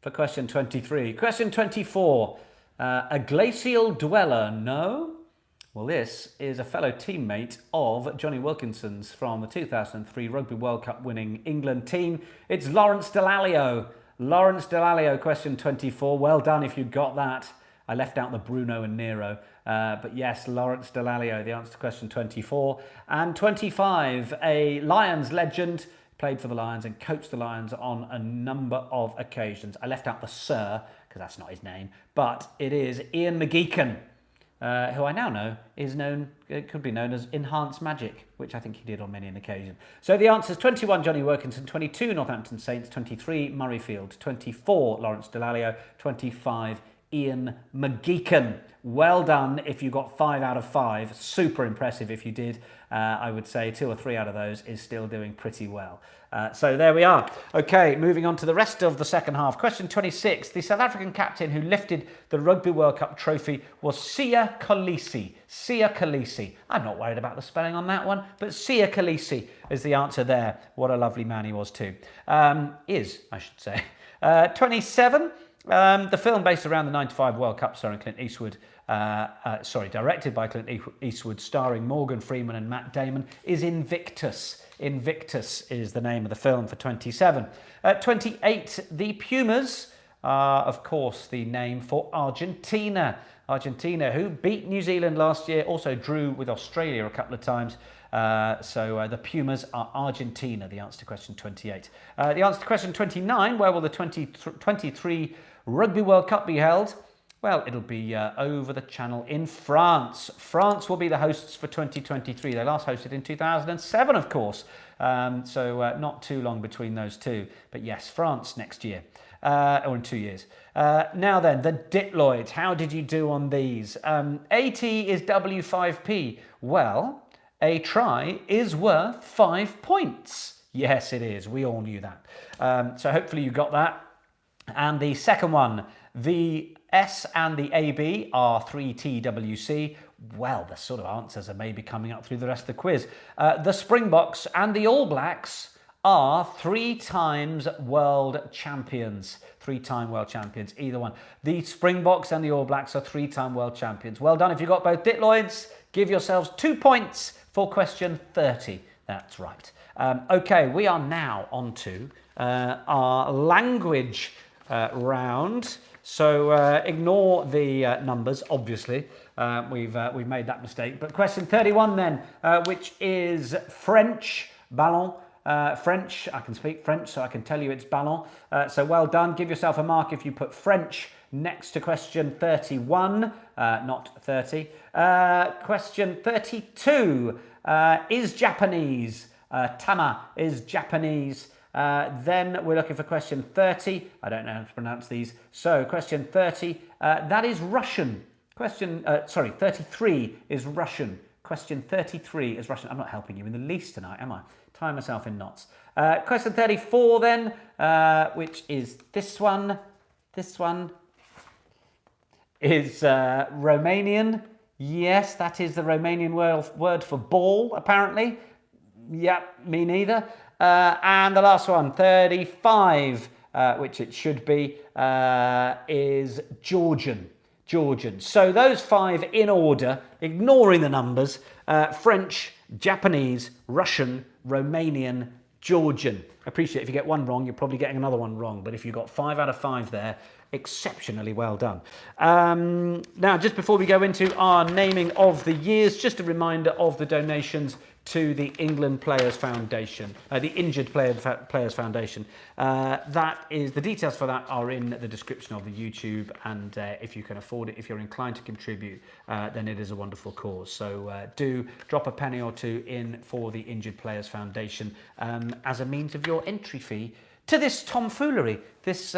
For question 23. Question 24, a glacial dweller, no? Well, this is a fellow teammate of Johnny Wilkinson's from the 2003 Rugby World Cup winning England team. It's Lawrence Dallaglio. Lawrence Dallaglio, question 24. Well done if you got that. I left out the Bruno and Nero. But yes, Lawrence Dallaglio, the answer to question 24. And 25, a Lions legend, played for the Lions and coached the Lions on a number of occasions. I left out the Sir, because that's not his name, but it is Ian McGeechan, who I now know is known, it could be known as Enhanced Magic, which I think he did on many an occasion. So the answer is 21, Johnny Wilkinson, 22, Northampton Saints, 23, Murrayfield, 24, Lawrence Dallaglio, 25, Ian McGeechan. Well done if you got 5 out of 5. Super impressive if you did. I would say 2 or 3 out of those is still doing pretty well. So there we are. Okay, moving on to the rest of the second half. Question 26. The South African captain who lifted the Rugby World Cup trophy was Siya Kolisi. Siya Kolisi. I'm not worried about the spelling on that one, but Siya Kolisi is the answer there. What a lovely man he was too. I should say. 27. The film based around the 95 World Cup starring Clint Eastwood, directed by Clint Eastwood, starring Morgan Freeman and Matt Damon, is Invictus. Invictus is the name of the film for 27. 28, the Pumas are, of course, the name for Argentina. Argentina, who beat New Zealand last year, also drew with Australia a couple of times. So the Pumas are Argentina, the answer to question 28. The answer to question 29, where will the 2023 Rugby World Cup be held? Well, it'll be over the channel in France. France will be the hosts for 2023. They last hosted in 2007, of course. So not too long between those two. But yes, France next year, or in 2 years. Now then, the Ditloids. How did you do on these? AT is W5P. Well, a try is worth 5 points. Yes, it is. We all knew that. So hopefully you got that. And the second one, the S and the AB are 3TWC. Well, the sort of answers are maybe coming up through the rest of the quiz. The Springboks and the All Blacks are 3 times world champions. 3-time world champions, either one. The Springboks and the All Blacks are 3-time world champions. Well done if you got both Ditloids. Give yourselves 2 points for question 30. That's right. Okay, we are now on to our language round. So ignore the numbers, obviously. We've made that mistake. But question 31 then, which is French, ballon. French, I can speak French, so I can tell you it's ballon. So well done. Give yourself a mark if you put French next to question 31, not 30. Question 32 is Japanese. Tama is Japanese. Then we're looking for question 30. I don't know how to pronounce these. So question 30, that is Russian. 33 is Russian. Question 33 is Russian. I'm not helping you in the least tonight, am I? Tying myself in knots. Question 34 then, which is this one. This one is Romanian. Yes, that is the Romanian word for ball, apparently. Yep, me neither. And the last one, 35, which it should be, is Georgian. Georgian. So those 5 in order, ignoring the numbers, French, Japanese, Russian, Romanian, Georgian. I appreciate if you get one wrong, you're probably getting another one wrong. But if you got 5 out of 5 there, exceptionally well done. Now, just before we go into our naming of the years, just a reminder of the donations to the England Players Foundation, the Injured Players Foundation. That is, the details for that are in the description of the YouTube, and if you can afford it, if you're inclined to contribute, then it is a wonderful cause. So do drop a penny or two in for the Injured Players Foundation as a means of your entry fee to this tomfoolery, this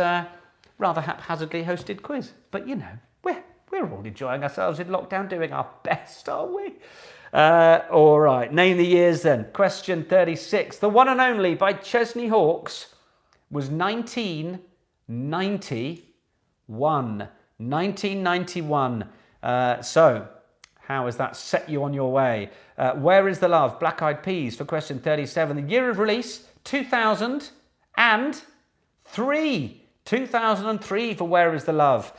rather haphazardly hosted quiz. But you know, we're all enjoying ourselves in lockdown, doing our best, aren't we? All right, name the years then. Question 36. The one and only by Chesney Hawkes was 1991. 1991. So, how has that set you on your way? Where is the Love? Black Eyed Peas for question 37. The year of release, 2003. 2003 for Where is the Love?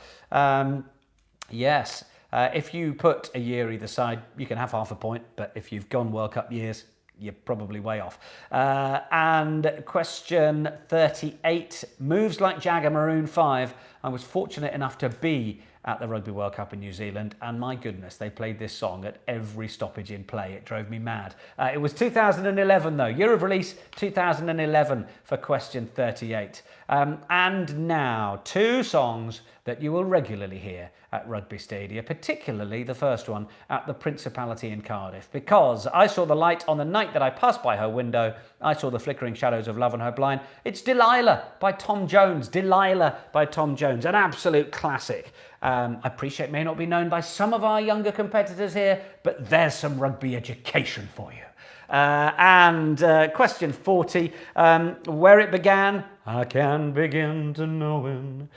Yes. If you put a year either side, you can have half a point, but if you've gone World Cup years, you're probably way off. And question 38, Moves Like Jagger, Maroon 5. I was fortunate enough to be at the Rugby World Cup in New Zealand, and my goodness, they played this song at every stoppage in play. It drove me mad. It was 2011 though, year of release 2011 for question 38. And now, 2 songs that you will regularly hear at Rugby Stadia, particularly the first one at the Principality in Cardiff, because I saw the light on the night that I passed by her window. I saw the flickering shadows of love on her blind. It's Delilah by Tom Jones. Delilah by Tom Jones, an absolute classic. I appreciate it may not be known by some of our younger competitors here, but there's some rugby education for you. Question 40, where it began, I can begin to know him,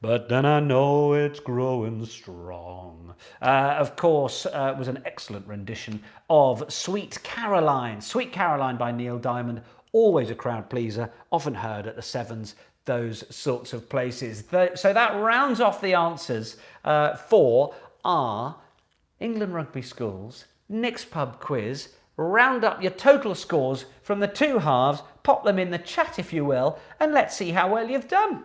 but then I know it's growing strong. Of course, was an excellent rendition of Sweet Caroline. Sweet Caroline by Neil Diamond, always a crowd pleaser, often heard at the Sevens, those sorts of places. So that rounds off the answers for our England Rugby Schools Nick's Pub quiz. Round up your total scores from the 2 halves, pop them in the chat if you will, and let's see how well you've done.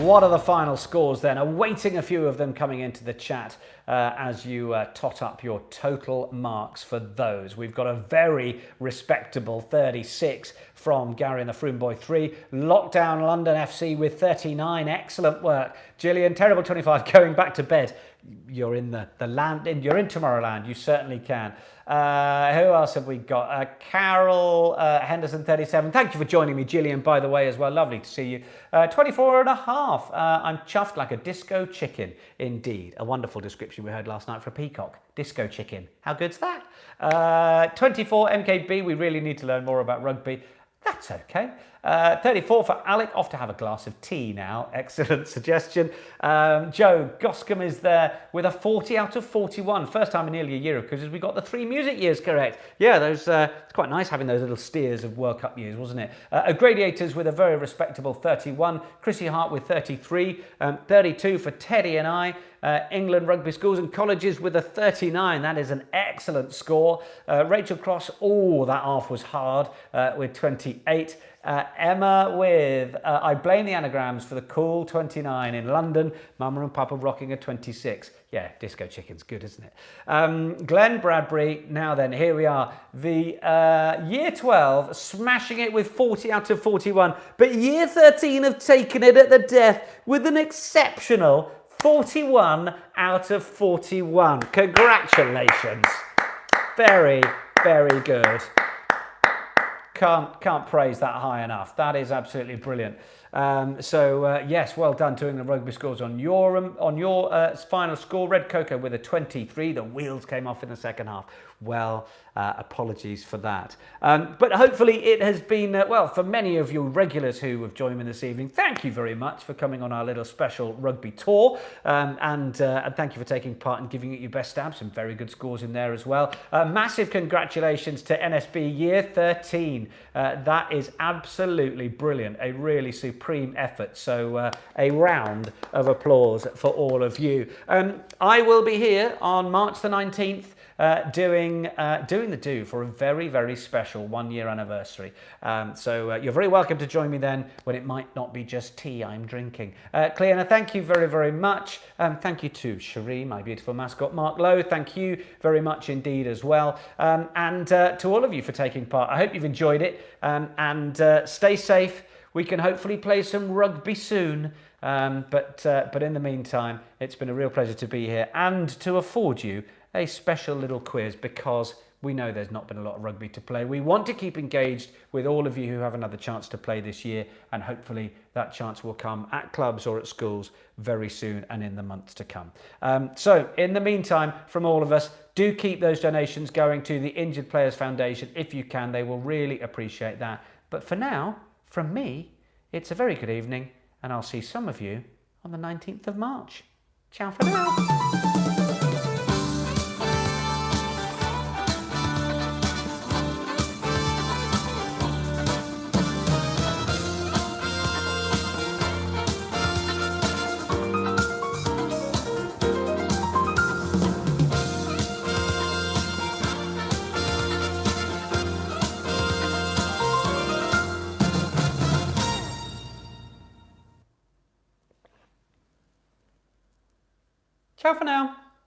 What are the final scores then? Awaiting a few of them coming into the chat as you tot up your total marks for those. We've got a very respectable 36 from Gary and the Froome Boy 3. Lockdown London FC with 39. Excellent work. Gillian, terrible 25, going back to bed. You're in the land, you're in Tomorrowland. You certainly can. Who else have we got? Carol Henderson 37. Thank you for joining me, Gillian, by the way, as well. Lovely to see you. 24 and a half. I'm chuffed like a disco chicken. Indeed. A wonderful description we heard last night for Peacock. Disco chicken. How good's that? 24 MKB. We really need to learn more about rugby. That's okay. 34 for Alec, off to have a glass of tea now. Excellent suggestion. Joe Goscombe is there with a 40 out of 41. First time in nearly a year because we got the 3 music years correct. Yeah, those it's quite nice having those little steers of World Cup years, wasn't it? Gradiators with a very respectable 31. Chrissy Hart with 33. 32 for Teddy and I. England Rugby Schools and Colleges with a 39. That is an excellent score. Rachel Cross, oh, that half was hard, with 28. Emma with I blame the anagrams for the cool 29 in London. Mama and Papa rocking a 26. Yeah, disco chicken's good, isn't it? Glenn Bradbury. Now then, here we are. The year 12 smashing it with 40 out of 41, but year 13 have taken it at the death with an exceptional 41 out of 41. Congratulations. Very, very good. Can't praise that high enough. That is absolutely brilliant. Yes, well done doing the rugby scores on your final score. Red Coco with a 23. The wheels came off in the second half. Well, apologies for that. But hopefully it has been, well, for many of you regulars who have joined me this evening, thank you very much for coming on our little special rugby tour. And thank you for taking part and giving it your best stab. Some very good scores in there as well. Massive congratulations to NSB Year 13. That is absolutely brilliant. A really superb supreme effort. So a round of applause for all of you. I will be here on March the 19th doing the do for a very, very special 1-year anniversary. So you're very welcome to join me then when it might not be just tea I'm drinking. Cleona, thank you very, very much. Thank you to Cherie, my beautiful mascot. Mark Lowe, thank you very much indeed as well. And to all of you for taking part. I hope you've enjoyed it, and stay safe. We can hopefully play some rugby soon. But in the meantime, it's been a real pleasure to be here and to afford you a special little quiz, because we know there's not been a lot of rugby to play. We want to keep engaged with all of you who have another chance to play this year, and hopefully that chance will come at clubs or at schools very soon and in the months to come. So in the meantime, from all of us, do keep those donations going to the Injured Players Foundation if you can. They will really appreciate that. But for now, from me, it's a very good evening, and I'll see some of you on the 19th of March. Ciao for now. Ciao for now.